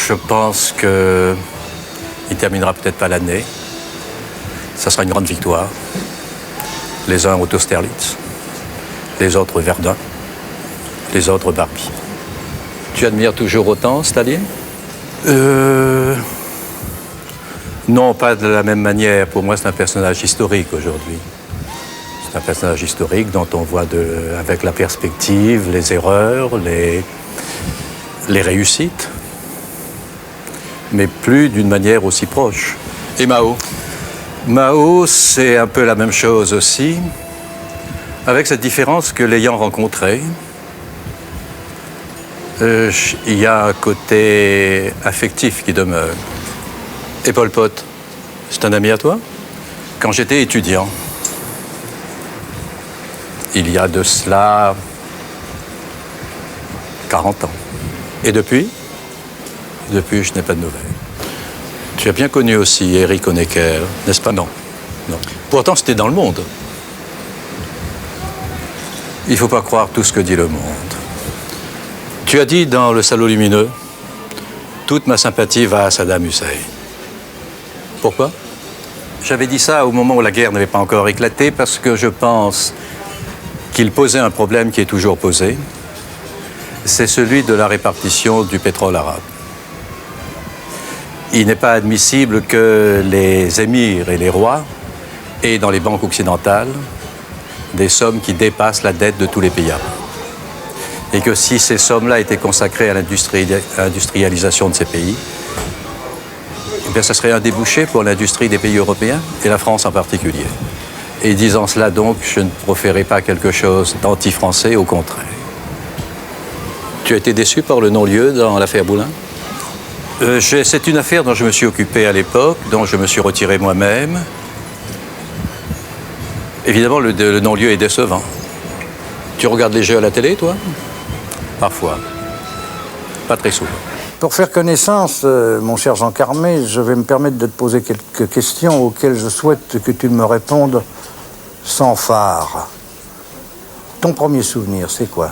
Je pense qu'il terminera peut-être pas l'année. Ça sera une grande victoire. Les uns Auto-Sterlitz, les autres Verdun, les autres Barbie. Tu admires toujours autant Staline? Non, pas de la même manière. Pour moi, c'est un personnage historique aujourd'hui. C'est un personnage historique dont on voit avec la perspective, les erreurs, les réussites, mais plus d'une manière aussi proche. Et Mao? Mao, c'est un peu la même chose aussi, avec cette différence que l'ayant rencontré, il y a un côté affectif qui demeure. Et Pol Pot, c'est un ami à toi? Quand j'étais étudiant, il y a de cela 40 ans. Et depuis? Depuis, je n'ai pas de nouvelles. Tu as bien connu aussi Erich Honecker, n'est-ce pas? Non. Non. Pourtant, c'était dans le monde. Il ne faut pas croire tout ce que dit le monde. Tu as dit dans Le Salaud lumineux, toute ma sympathie va à Saddam Hussein. Pourquoi? J'avais dit ça au moment où la guerre n'avait pas encore éclaté parce que je pense qu'il posait un problème qui est toujours posé. C'est celui de la répartition du pétrole arabe. Il n'est pas admissible que les émirs et les rois aient dans les banques occidentales des sommes qui dépassent la dette de tous les pays arabes. Et que si ces sommes-là étaient consacrées à l'industrialisation de ces pays, eh bien, ça serait un débouché pour l'industrie des pays européens, et la France en particulier. Et disant cela donc, je ne proférais pas quelque chose d'anti-français, au contraire. Tu as été déçu par le non-lieu dans l'affaire Boulin? C'est une affaire dont je me suis occupé à l'époque, dont je me suis retiré moi-même. Évidemment, le non-lieu est décevant. Tu regardes les jeux à la télé, toi? Parfois. Pas très souvent. Pour faire connaissance, mon cher Jean Carmé, je vais me permettre de te poser quelques questions auxquelles je souhaite que tu me répondes sans phare. Ton premier souvenir, c'est quoi?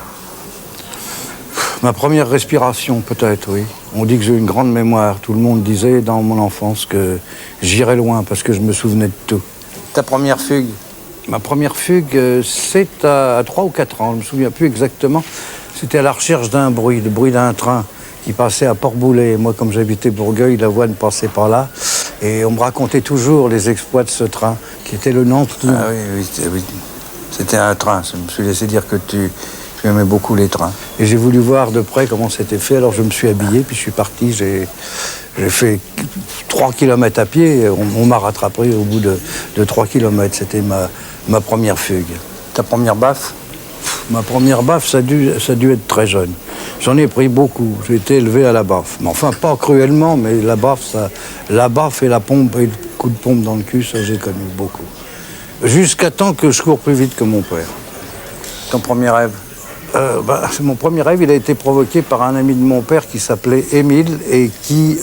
Ma première respiration, peut-être, oui. On dit que j'ai une grande mémoire. Tout le monde disait dans mon enfance que j'irais loin parce que je me souvenais de tout. Ta première fugue? Ma première fugue, c'est à 3 ou 4 ans, je ne me souviens plus exactement. C'était à la recherche d'un bruit, le bruit d'un train qui passait à Port-Boulet. Moi, comme j'habitais Bourgueil, la voie ne passait pas là. Et on me racontait toujours les exploits de ce train, qui était le Nantes. Ah oui, c'était un train. Je me suis laissé dire que tu aimais beaucoup les trains. Et j'ai voulu voir de près comment c'était fait, alors je me suis habillé, puis je suis parti. J'ai fait 3 km à pied, on m'a rattrapé au bout de 3 km. C'était ma première fugue. Ta première baffe? Ma première baffe, ça a dû être très jeune. J'en ai pris beaucoup. J'ai été élevé à la baffe. Mais enfin, pas cruellement, mais la baffe et la pompe et le coup de pompe dans le cul, ça j'ai connu beaucoup. Jusqu'à temps que je cours plus vite que mon père. Ton premier rêve? Mon premier rêve, il a été provoqué par un ami de mon père qui s'appelait Émile et qui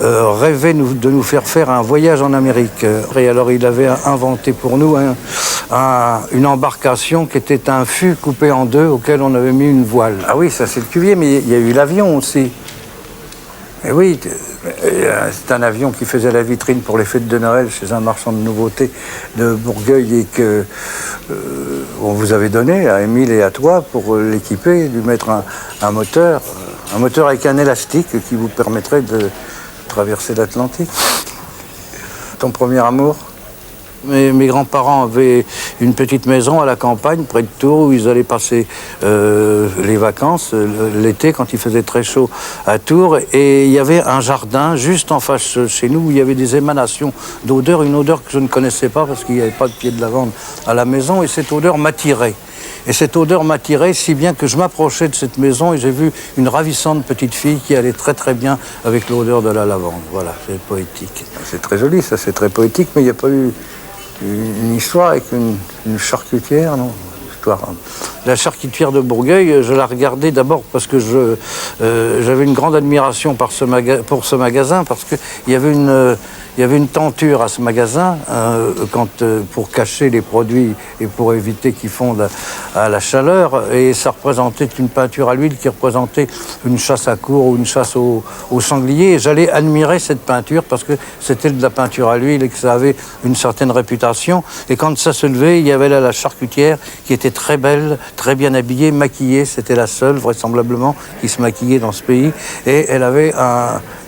rêvait de nous faire un voyage en Amérique. Et alors, il avait inventé pour nous une embarcation qui était un fût coupé en deux auquel on avait mis une voile. Ah oui, ça c'est le cuvier, mais il y a eu l'avion aussi. Et oui, c'est un avion qui faisait la vitrine pour les fêtes de Noël chez un marchand de nouveautés de Bourgueil et que on vous avait donné à Émile et à toi pour l'équiper, lui mettre un moteur avec un élastique qui vous permettrait de traverser l'Atlantique. Ton premier amour? Mes grands-parents avaient une petite maison à la campagne, près de Tours, où ils allaient passer les vacances, l'été, quand il faisait très chaud à Tours. Et il y avait un jardin juste en face chez nous, où il y avait des émanations d'odeur, une odeur que je ne connaissais pas parce qu'il n'y avait pas de pied de lavande à la maison. Et cette odeur m'attirait. Et cette odeur m'attirait si bien que je m'approchais de cette maison et j'ai vu une ravissante petite fille qui allait très très bien avec l'odeur de la lavande. Voilà, c'est poétique. C'est très joli, ça, c'est très poétique, mais il n'y a pas eu une histoire avec une charcutière, non? La charcutière de Bourgueil, je la regardais d'abord parce que j'avais une grande admiration pour ce magasin, parce qu'il y avait Il y avait une tenture à ce magasin pour cacher les produits et pour éviter qu'ils fondent à la chaleur. Et ça représentait une peinture à l'huile qui représentait une chasse à courre ou une chasse au sanglier. Et j'allais admirer cette peinture parce que c'était de la peinture à l'huile et que ça avait une certaine réputation. Et quand ça se levait, il y avait là la charcutière qui était très belle, très bien habillée, maquillée. C'était la seule, vraisemblablement, qui se maquillait dans ce pays. Et elle avait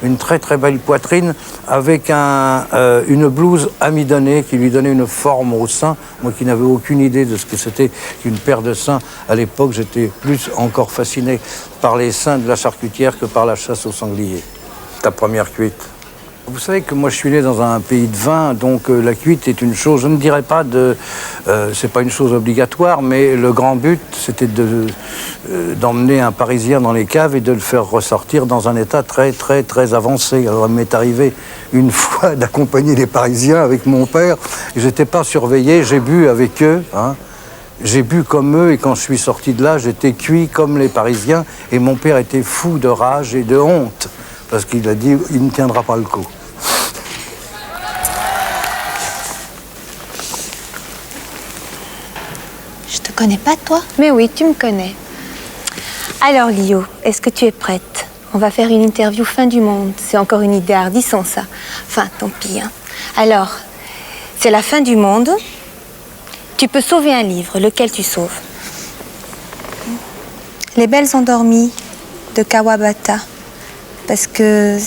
une très très belle poitrine avec une blouse amidonnée qui lui donnait une forme au sein. Moi qui n'avais aucune idée de ce que c'était qu'une paire de seins à l'époque, j'étais plus encore fasciné par les seins de la charcutière que par la chasse au sanglier. Ta première cuite. Vous savez que moi je suis né dans un pays de vin, donc la cuite est une chose, je ne dirais pas c'est pas une chose obligatoire, mais le grand but c'était d'emmener un Parisien dans les caves et de le faire ressortir dans un état très très très avancé. Alors il m'est arrivé une fois d'accompagner les Parisiens avec mon père, j'étais pas surveillé, j'ai bu avec eux, hein. J'ai bu comme eux et quand je suis sorti de là, j'étais cuit comme les Parisiens et mon père était fou de rage et de honte parce qu'il a dit il ne tiendra pas le coup. Je te connais pas, toi? Mais oui, tu me connais. Alors, Lio, est-ce que tu es prête? On va faire une interview fin du monde. C'est encore une idée hardissante, ça. Enfin, tant pis, hein. Alors, c'est la fin du monde. Tu peux sauver un livre. Lequel tu sauves? Les Belles Endormies de Kawabata. Parce que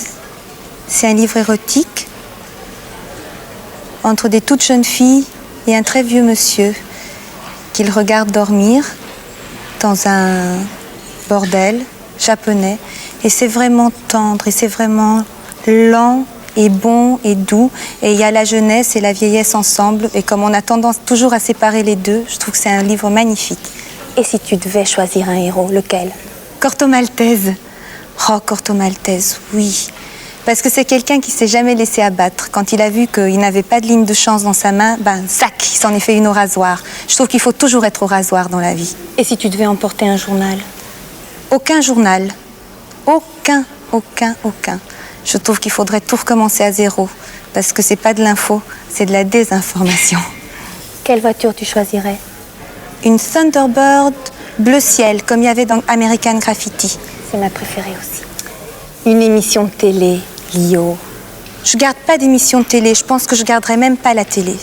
c'est un livre érotique entre des toutes jeunes filles et un très vieux monsieur qu'il regarde dormir dans un bordel japonais. Et c'est vraiment tendre et c'est vraiment lent et bon et doux. Et il y a la jeunesse et la vieillesse ensemble. Et comme on a tendance toujours à séparer les deux, je trouve que c'est un livre magnifique. Et si tu devais choisir un héros, lequel? Corto Maltese. Oh, Corto Maltese, oui. Parce que c'est quelqu'un qui s'est jamais laissé abattre. Quand il a vu qu'il n'avait pas de ligne de chance dans sa main, zac, il s'en est fait une au rasoir. Je trouve qu'il faut toujours être au rasoir dans la vie. Et si tu devais emporter un journal? Aucun journal. Aucun. Je trouve qu'il faudrait tout recommencer à zéro. Parce que c'est pas de l'info, c'est de la désinformation. Quelle voiture tu choisirais? Une Thunderbird bleu ciel, comme il y avait dans American Graffiti. C'est ma préférée aussi. Une émission de télé, Lio. Je garde pas d'émission de télé, je pense que je garderai même pas la télé.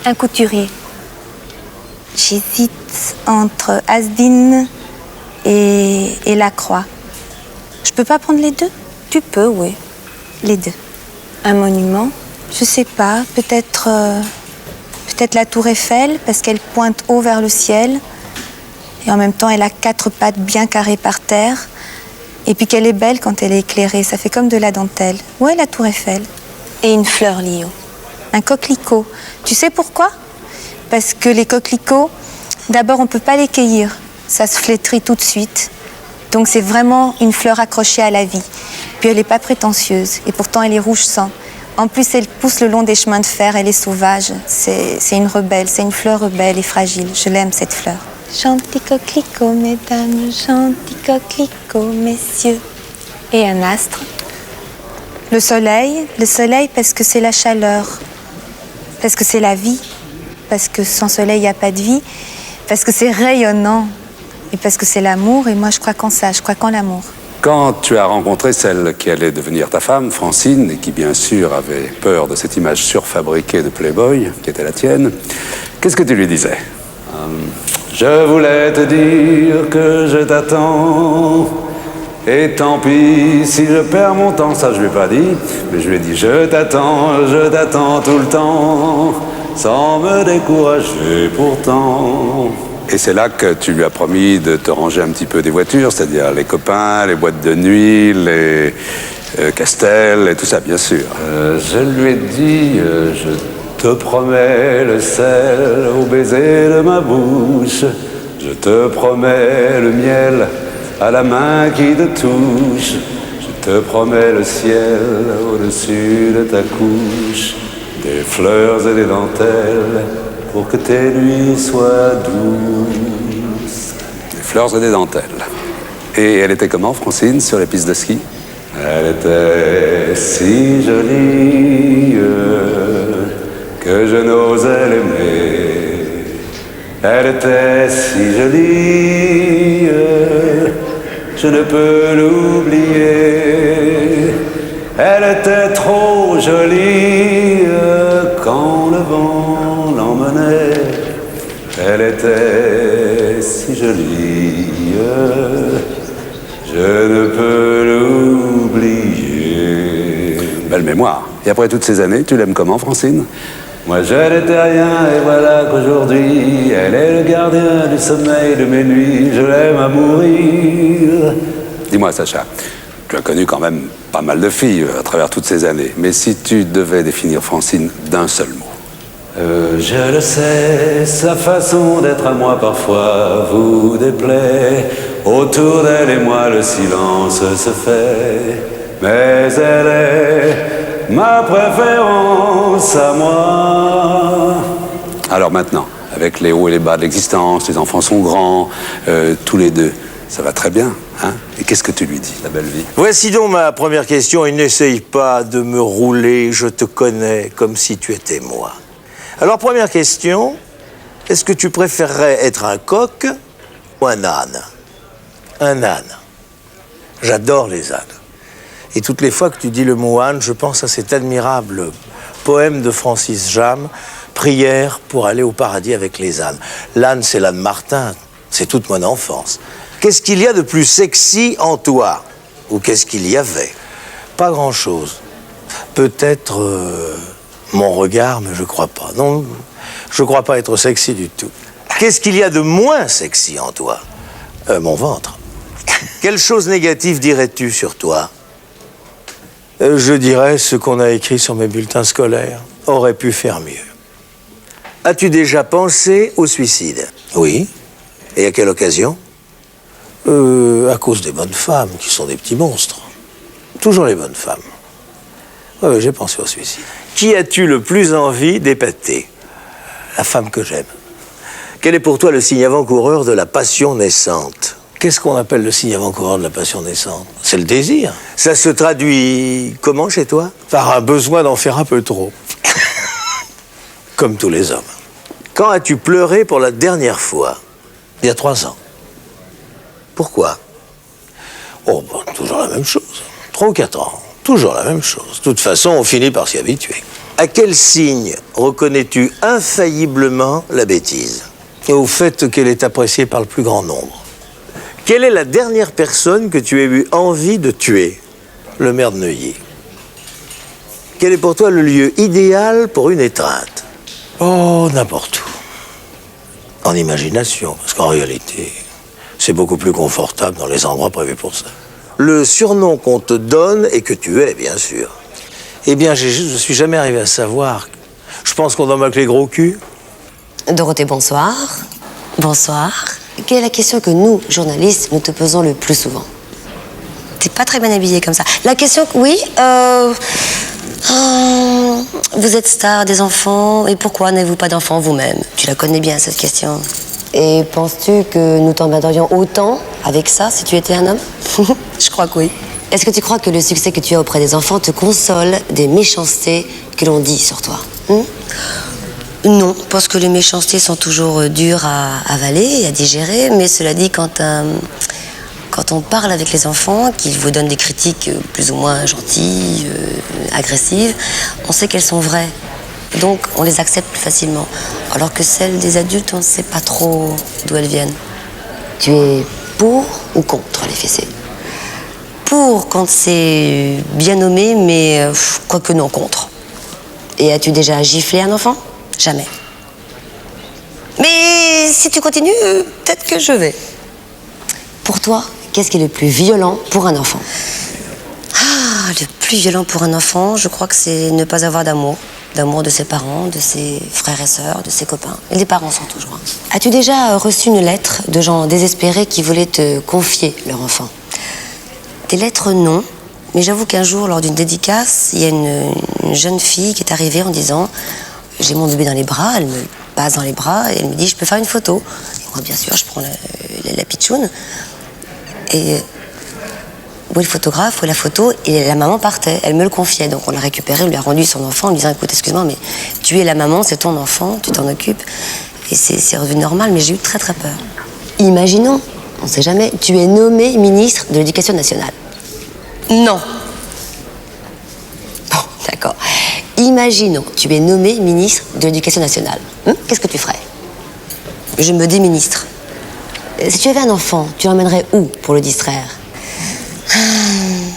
Un couturier. J'hésite entre Asdin et Lacroix. Je peux pas prendre les deux? Tu peux, oui. Les deux. Un monument? Je sais pas, peut-être la Tour Eiffel, parce qu'elle pointe haut vers le ciel. Et en même temps, elle a 4 pattes bien carrées par terre. Et puis qu'elle est belle quand elle est éclairée, ça fait comme de la dentelle. Ouais, la Tour Eiffel. Et une fleur, Lio. Un coquelicot. Tu sais pourquoi? Parce que les coquelicots, d'abord, on ne peut pas les cueillir. Ça se flétrit tout de suite. Donc c'est vraiment une fleur accrochée à la vie. Puis elle n'est pas prétentieuse. Et pourtant, elle est rouge sang. En plus, elle pousse le long des chemins de fer. Elle est sauvage. C'est une rebelle. C'est une fleur rebelle et fragile. Je l'aime, cette fleur. Gentil coquelicot, mesdames, gentil coquelicot, messieurs. Et un astre. Le soleil parce que c'est la chaleur, parce que c'est la vie, parce que sans soleil, il n'y a pas de vie, parce que c'est rayonnant, et parce que c'est l'amour, et moi je crois qu'en ça, je crois qu'en l'amour. Quand tu as rencontré celle qui allait devenir ta femme, Francine, et qui bien sûr avait peur de cette image surfabriquée de Playboy, qui était la tienne, qu'est-ce que tu lui disais? Je voulais te dire que je t'attends, et tant pis si je perds mon temps. Ça, je ne lui ai pas dit, mais je lui ai dit je t'attends tout le temps, sans me décourager pourtant. Et c'est là que tu lui as promis de te ranger un petit peu des voitures, c'est-à-dire les copains, les boîtes de nuit, les Castel et tout ça, bien sûr. Je lui ai dit je te promets le sel au baiser de ma bouche. Je te promets le miel à la main qui te touche. Je te promets le ciel au-dessus de ta couche. Des fleurs et des dentelles pour que tes nuits soient douces. Des fleurs et des dentelles. Et elle était comment, Francine, sur les pistes de ski? Elle était si jolie que je n'osais l'aimer. Elle était si jolie, je ne peux l'oublier. Elle était trop jolie quand le vent l'emmenait. Elle était si jolie, je ne peux l'oublier. Belle mémoire. Et après toutes ces années, tu l'aimes comment, Francine? Moi je n'étais rien et voilà qu'aujourd'hui elle est le gardien du sommeil de mes nuits. Je l'aime à mourir. Dis-moi Sacha, tu as connu quand même pas mal de filles à travers toutes ces années. Mais si tu devais définir Francine d'un seul mot. Je le sais, sa façon d'être à moi parfois vous déplaît. Autour d'elle et moi le silence se fait. Mais elle est ma préférence à moi. Alors maintenant, avec les hauts et les bas de l'existence, les enfants sont grands, tous les deux, ça va très bien, hein? Et qu'est-ce que tu lui dis, la belle vie? Voici donc ma première question, et n'essaye pas de me rouler, je te connais comme si tu étais moi. Alors, première question, est-ce que tu préférerais être un coq ou un âne? Un âne. J'adore les ânes. Et toutes les fois que tu dis le mot âne, je pense à cet admirable poème de Francis Jammes, Prière pour aller au paradis avec les ânes. L'âne, c'est l'âne Martin, c'est toute mon enfance. Qu'est-ce qu'il y a de plus sexy en toi? Ou qu'est-ce qu'il y avait? Pas grand-chose. Peut-être mon regard, mais je crois pas. Non, je crois pas être sexy du tout. Qu'est-ce qu'il y a de moins sexy en toi? Mon ventre. Quelle chose négative dirais-tu sur toi? Je dirais ce qu'on a écrit sur mes bulletins scolaires. Aurait pu faire mieux. As-tu déjà pensé au suicide? Oui. Et à quelle occasion? À cause des bonnes femmes, qui sont des petits monstres. Toujours les bonnes femmes. Oui, j'ai pensé au suicide. Qui as-tu le plus envie d'épater? La femme que j'aime. Quel est pour toi le signe avant-coureur de la passion naissante? Qu'est-ce qu'on appelle le signe avant-coureur de la passion naissante? C'est le désir. Ça se traduit comment chez toi? Par un besoin d'en faire un peu trop. Comme tous les hommes. Quand as-tu pleuré pour la dernière fois? Il y a 3 ans. Pourquoi? Oh, bon, toujours la même chose. 3 ou 4 ans. Toujours la même chose. De toute façon, on finit par s'y habituer. À quel signe reconnais-tu infailliblement la bêtise? Et au fait qu'elle est appréciée par le plus grand nombre. Quelle est la dernière personne que tu aies eu envie de tuer? Le maire de Neuilly. Quel est pour toi le lieu idéal pour une étreinte? Oh, n'importe où. En imagination, parce qu'en réalité, c'est beaucoup plus confortable dans les endroits prévus pour ça. Le surnom qu'on te donne et que tu es, bien sûr. Eh bien, je suis jamais arrivé à savoir. Je pense qu'on doit m'appeler gros cul. Dorothée, bonsoir. Bonsoir. Quelle est la question que nous, journalistes, nous te posons le plus souvent? T'es pas très bien habillée comme ça. La question, oui, vous êtes star des enfants, et pourquoi n'avez-vous pas d'enfants vous-même? Tu la connais bien, cette question. Et penses-tu que nous t'emmerderions autant avec ça si tu étais un homme? Je crois que oui. Est-ce que tu crois que le succès que tu as auprès des enfants te console des méchancetés que l'on dit sur toi? Non, parce que les méchancetés sont toujours dures à avaler et à digérer, mais cela dit, quand on parle avec les enfants, qu'ils vous donnent des critiques plus ou moins gentilles, agressives, on sait qu'elles sont vraies. Donc, on les accepte plus facilement. Alors que celles des adultes, on ne sait pas trop d'où elles viennent. Tu es pour ou contre les fessées? Pour quand c'est bien nommé, mais quoique non, contre. Et as-tu déjà giflé un enfant? Jamais. Mais si tu continues, peut-être que je vais. Pour toi, qu'est-ce qui est le plus violent pour un enfant? Ah, le plus violent pour un enfant, je crois que c'est ne pas avoir d'amour. D'amour de ses parents, de ses frères et sœurs, de ses copains. Et les parents sont toujours. As-tu déjà reçu une lettre de gens désespérés qui voulaient te confier leur enfant? Des lettres, non. Mais j'avoue qu'un jour, lors d'une dédicace, il y a une jeune fille qui est arrivée en disant « J'ai mon bébé dans les bras », elle me passe dans les bras et elle me dit « Je peux faire une photo ?» Et moi, bien sûr, je prends la pitchoune. Et où est le photographe, où est la photo, et la maman partait, elle me le confiait, donc on l'a récupéré, on lui a rendu son enfant en lui disant, écoute, excuse-moi, mais tu es la maman, c'est ton enfant, tu t'en occupes, et c'est revenu normal, mais j'ai eu très très peur. Imaginons, on ne sait jamais, tu es nommé ministre de l'Éducation nationale. Non. Bon, d'accord. Imaginons, tu es nommé ministre de l'Éducation nationale. Qu'est-ce que tu ferais? Je me déministre. Si tu avais un enfant, tu l'emmènerais où pour le distraire?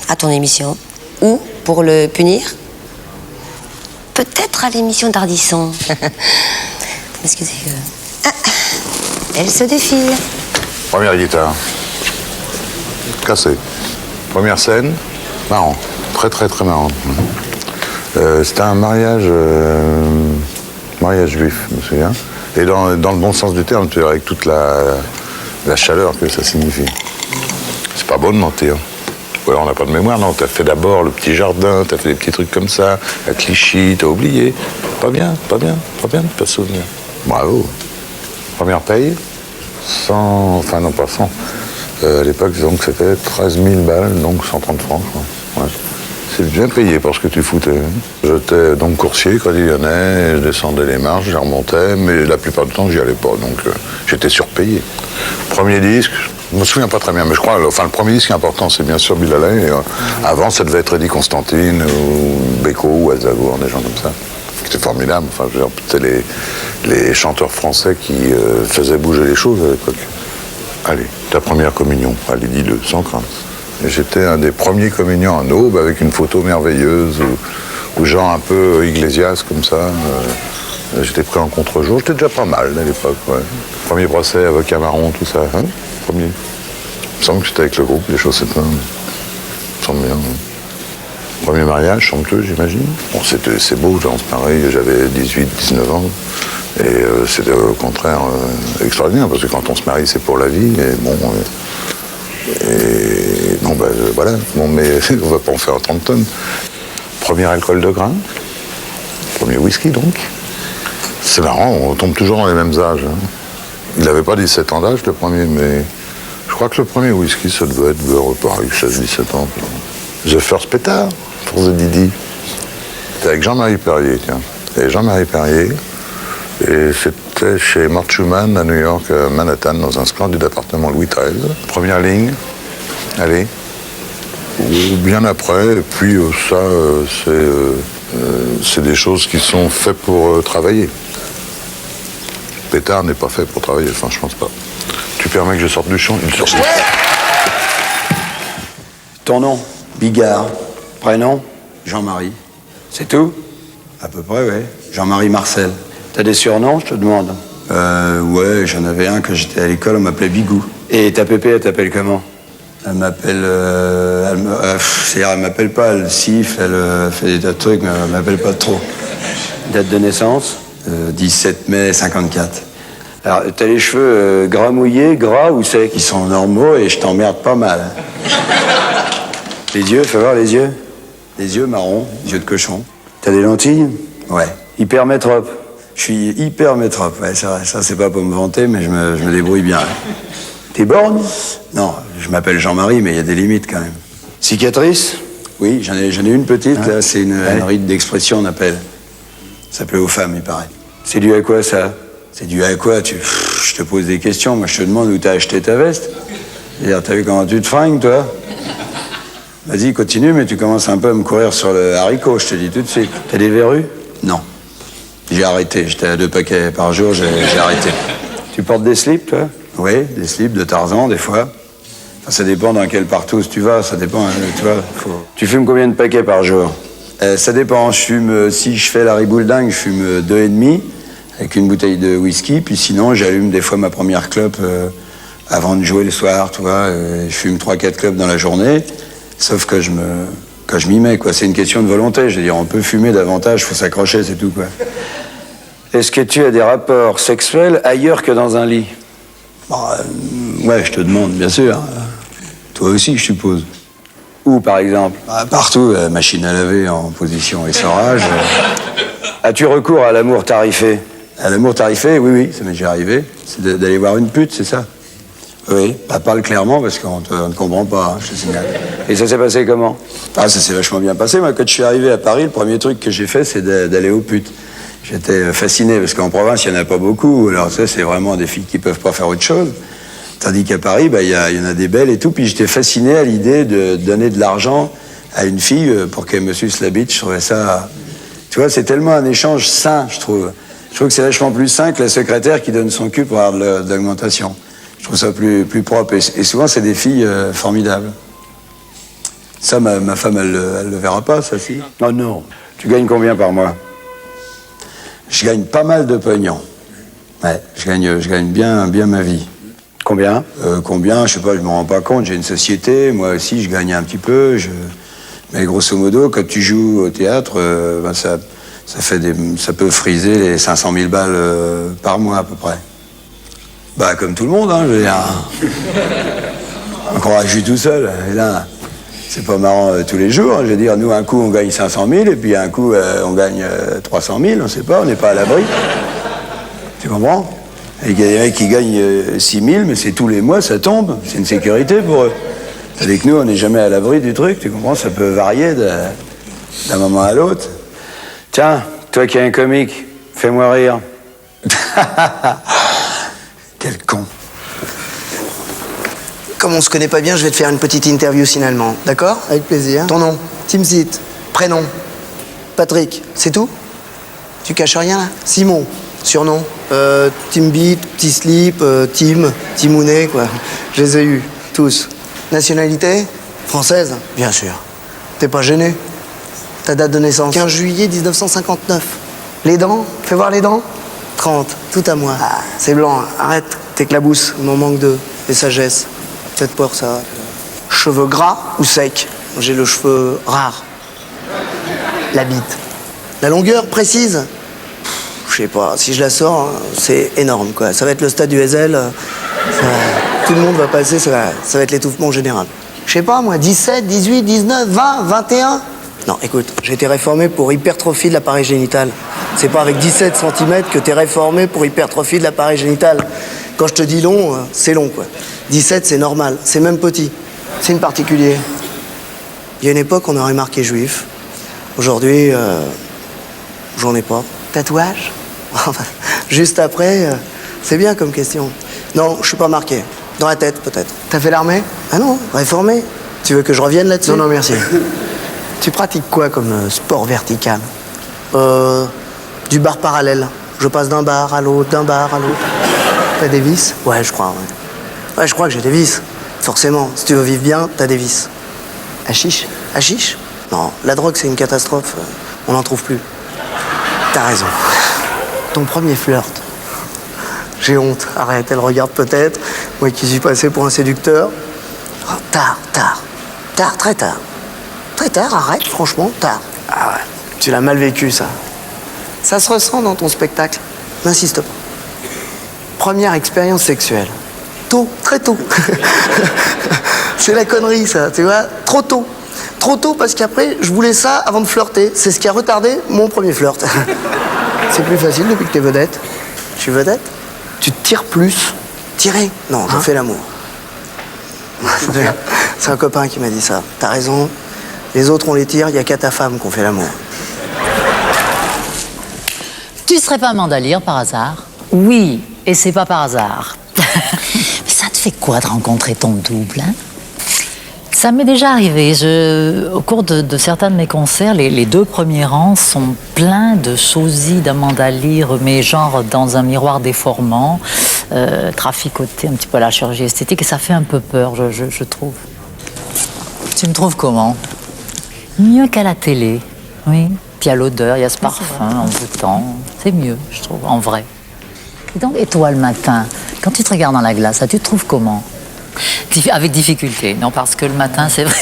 À ton émission. Ou pour le punir? Peut-être à l'émission d'Ardisson. Excusez. Elle se défile. Première guitare. Cassée. Première scène. Marrant. Très très très marrant. C'était un mariage juif, je me souviens. Et dans le bon sens du terme, tu vois, avec toute la chaleur que ça signifie. C'est pas bon de mentir. Ou alors on n'a pas de mémoire, non. T'as fait d'abord le petit jardin, t'as fait des petits trucs comme ça, à Clichy, t'as oublié. Pas bien de pas se souvenir. Bravo. Première paye, 100, enfin non pas 100. À l'époque, disons que c'était 13 000 balles, donc 130 francs. Ouais. C'est bien payé pour ce que tu foutais. J'étais donc coursier, Crédit Lyonnais, je descendais les marches, je remontais, mais la plupart du temps, j'y allais pas, donc j'étais surpayé. Premier disque, je me souviens pas très bien, mais je crois, enfin le premier disque important, c'est bien sûr Bilalay. Avant, ça devait être Eddie Constantine, ou Beko, ou Aznavour, des gens comme ça. C'était formidable, enfin, je veux dire, c'était les chanteurs français qui faisaient bouger les choses à l'époque. Allez, ta première communion, allez, dis-le, sans crainte. J'étais un des premiers communiants en aube avec une photo merveilleuse ou genre un peu Iglesias comme ça. J'étais pris en contre-jour. J'étais déjà pas mal à l'époque. Ouais. Premier procès, avocat marron, tout ça. Hein, premier. Il me semble que j'étais avec le groupe, les choses c'est pas. Il me semble bien. Premier mariage, chanteux, j'imagine. Bon, c'est beau, on se marie, j'avais 18, 19 ans. Et c'était au contraire extraordinaire, parce que quand on se marie, c'est pour la vie. Et bon. Et bon, ben voilà, bon, mais on va pas en faire 30 tonnes. Premier alcool de grain, premier whisky donc. C'est marrant, on tombe toujours dans les mêmes âges. Hein. Il n'avait pas 17 ans d'âge le premier, mais je crois que le premier whisky, ça devait être vers pareil, 16-17 ans. The First Pétard, pour The Didi. C'était avec Jean-Marie Perrier, tiens. Et Jean-Marie Perrier, et c'était chez Mort Schumann à New York, à Manhattan, dans un splendide appartement Louis XIII. Première ligne, allez. Ou bien après, et puis ça, c'est des choses qui sont faites pour travailler. Pétard n'est pas fait pour travailler, enfin je pense pas. Tu permets que je sorte du champ? Il sort. Ton nom? Bigard. Prénom? Jean-Marie. C'est tout? À peu près, ouais. Jean-Marie Marcel. T'as des surnoms, je te demande? Ouais, j'en avais un quand j'étais à l'école, on m'appelait Bigou. Et ta pépé, elle t'appelle comment? Elle m'appelle... c'est-à-dire, elle m'appelle pas, elle siffle, elle fait des tas de trucs, mais elle m'appelle pas trop. Date de naissance? 17 mai 54. Alors, t'as les cheveux gras mouillés, gras ou secs? Ils sont normaux et je t'emmerde pas mal. Les yeux, fais voir les yeux. Les yeux marrons, les yeux de cochon. T'as des lentilles? Ouais. Hypermétrope. Je suis hypermétrope, ouais, ça c'est pas pour me vanter, mais je me débrouille bien. T'es borgne? Non, je m'appelle Jean-Marie, mais il y a des limites quand même. Cicatrice? Oui, j'en ai une petite, hein? Là, c'est une rite d'expression, on appelle. Ça plaît aux femmes, il paraît. C'est dû à quoi, ça? C'est dû à quoi? Je te pose des questions, moi je te demande où t'as acheté ta veste. C'est-à-dire, t'as vu comment tu te fringues, toi? Vas-y, continue, mais tu commences un peu à me courir sur le haricot, je te dis tout de suite. T'as des verrues? Non. J'ai arrêté, j'étais à 2 paquets par jour, j'ai arrêté. Tu portes des slips, toi? Oui, des slips de Tarzan, des fois. Enfin, ça dépend dans quel partouze tu vas, ça dépend, tu vois. Tu fumes combien de paquets par jour? Ça dépend, je fume, si je fais la riboule dingue, je fume 2,5 avec une bouteille de whisky, puis sinon, j'allume des fois ma première clope avant de jouer le soir, tu vois. Je fume 3-4 clopes dans la journée, sauf que je m'y mets, quoi. C'est une question de volonté, je veux dire, on peut fumer davantage, faut s'accrocher, c'est tout, quoi. Est-ce que tu as des rapports sexuels ailleurs que dans un lit? Ouais, je te demande, bien sûr. Toi aussi, je suppose. Où, par exemple? Partout, machine à laver en position essorage. As-tu recours à l'amour tarifé? À l'amour tarifé, oui, ça m'est déjà arrivé. C'est d'aller voir une pute, c'est ça? Oui, bah, parle clairement parce qu'on ne comprend pas, hein, je te signale. Et ça s'est passé comment? Ah, ça s'est vachement bien passé. Moi, quand je suis arrivé à Paris, le premier truc que j'ai fait, c'est d'aller aux putes. J'étais fasciné parce qu'en province, il n'y en a pas beaucoup. Alors ça, c'est vraiment des filles qui peuvent pas faire autre chose. Tandis qu'à Paris, bah, il y en a des belles et tout. Puis j'étais fasciné à l'idée de donner de l'argent à une fille pour qu'elle me suce la bite. Je trouvais ça... Tu vois, c'est tellement un échange sain, je trouve. Je trouve que c'est vachement plus sain que la secrétaire qui donne son cul pour avoir de l'augmentation. Je trouve ça plus propre. Et souvent, c'est des filles formidables. Ça, ma femme, elle le verra pas, ça, si. Oh non. Tu gagnes combien par mois? Je gagne pas mal de pognon. Ouais, je gagne bien ma vie. Combien? Combien, je sais pas, je me rends pas compte. J'ai une société, moi aussi, je gagne un petit peu. Mais grosso modo, quand tu joues au théâtre, ben ça peut friser les 500 000 balles par mois, à peu près. Bah, comme tout le monde, hein, je veux dire. On croit que je suis tout seul. Et là, c'est pas marrant tous les jours. Je veux dire, nous, un coup, on gagne 500 000, et puis un coup, on gagne 300 000, on sait pas, on n'est pas à l'abri. Tu comprends? Et il y a des mecs qui gagnent 6 000, mais c'est tous les mois, ça tombe. C'est une sécurité pour eux. Avec nous, on n'est jamais à l'abri du truc, tu comprends? Ça peut varier d'un moment à l'autre. Tiens, toi qui es un comique, fais-moi rire. Quel con. Comme on se connaît pas bien, je vais te faire une petite interview finalement, d'accord? Avec plaisir. Ton nom, Timsit, prénom, Patrick, c'est tout? Tu caches rien là? Simon, surnom, Timbit, Petit Slip, Tim, Timounet, quoi. Je les ai eus, tous. Nationalité? Française? Bien sûr. T'es pas gêné? Ta date de naissance? 15 juillet 1959. Les dents? Fais voir les dents? 30, tout à moi. Ah, c'est blanc, arrête, t'éclabousses, il m'en manque deux. Et sagesse. Peut-être pour ça. Cheveux gras ou secs? J'ai le cheveu rare. La bite. La longueur précise? Je sais pas, si je la sors, hein, c'est énorme, quoi. Ça va être le stade du Hazel. Tout le monde va passer, ça va être l'étouffement général. Je sais pas, moi, 17, 18, 19, 20, 21? Non, écoute, j'ai été réformé pour hypertrophie de l'appareil génital. C'est pas avec 17 cm que t'es réformé pour hypertrophie de l'appareil génital. Quand je te dis long, c'est long, quoi. 17, c'est normal, c'est même petit. C'est une particulier. Il y a une époque, on aurait marqué juif. Aujourd'hui, j'en ai pas. Tatouage? Juste après, c'est bien comme question. Non, je suis pas marqué. Dans la tête, peut-être. T'as fait l'armée? Ah non, réformé. Tu veux que je revienne là-dessus? Non, merci. Tu pratiques quoi comme sport vertical? Du bar parallèle. Je passe d'un bar à l'autre, d'un bar à l'autre. T'as des vis? Ouais, je crois, ouais. Ouais, je crois que j'ai des vis. Forcément, si tu veux vivre bien, t'as des vis. Hashish? Hashish? Non, la drogue, c'est une catastrophe. On n'en trouve plus. T'as raison. Ton premier flirt? J'ai honte. Arrête, elle regarde peut-être. Moi qui suis passé pour un séducteur. Oh, tard. Tard, très tard. Très tard, arrête, franchement, tard. Ah ouais, tu l'as mal vécu, ça. Ça se ressent dans ton spectacle. N'insiste pas. Première expérience sexuelle. Tôt, très tôt. C'est la connerie, ça, tu vois. Trop tôt. Trop tôt parce qu'après, je voulais ça avant de flirter. C'est ce qui a retardé mon premier flirt. C'est plus facile depuis que t'es vedette. Je suis vedette? Tu te tires plus? Tirer? Non, je fais l'amour. C'est un copain qui m'a dit ça. T'as raison. Les autres, on les tire, il n'y a qu'à ta femme qu'on fait l'amour. Tu serais pas Amanda Lear par hasard? Oui, et c'est pas par hasard. Mais ça te fait quoi de rencontrer ton double, hein? Ça m'est déjà arrivé. Au cours de certains de mes concerts, les deux premiers rangs sont pleins de sosies d'Amanda Lear, mais genre dans un miroir déformant, traficoté un petit peu à la chirurgie esthétique, et ça fait un peu peur, je trouve. Tu me trouves comment? Mieux qu'à la télé, oui. Puis il y a l'odeur, il y a ce parfum envoûtant. C'est mieux, je trouve, en vrai. Et toi, le matin, quand tu te regardes dans la glace, tu te trouves comment? Avec difficulté, non, parce que le matin, c'est vrai,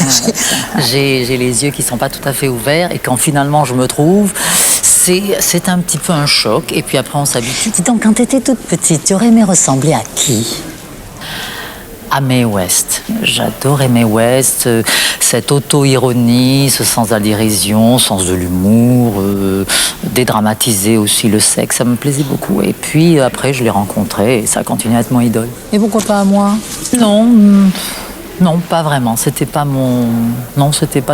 j'ai les yeux qui sont pas tout à fait ouverts, et quand finalement je me trouve, c'est un petit peu un choc, et puis après on s'habitue. Dis donc, quand tu étais toute petite, tu aurais aimé ressembler à qui? à Mae West. J'adorais Mae West, cette auto-ironie, ce sens de la dérision, sens de l'humour, dédramatiser aussi le sexe, ça me plaisait beaucoup. Et puis après, je l'ai rencontré et ça a continué à être mon idole. Et pourquoi pas à moi? Non, pas vraiment. C'était pas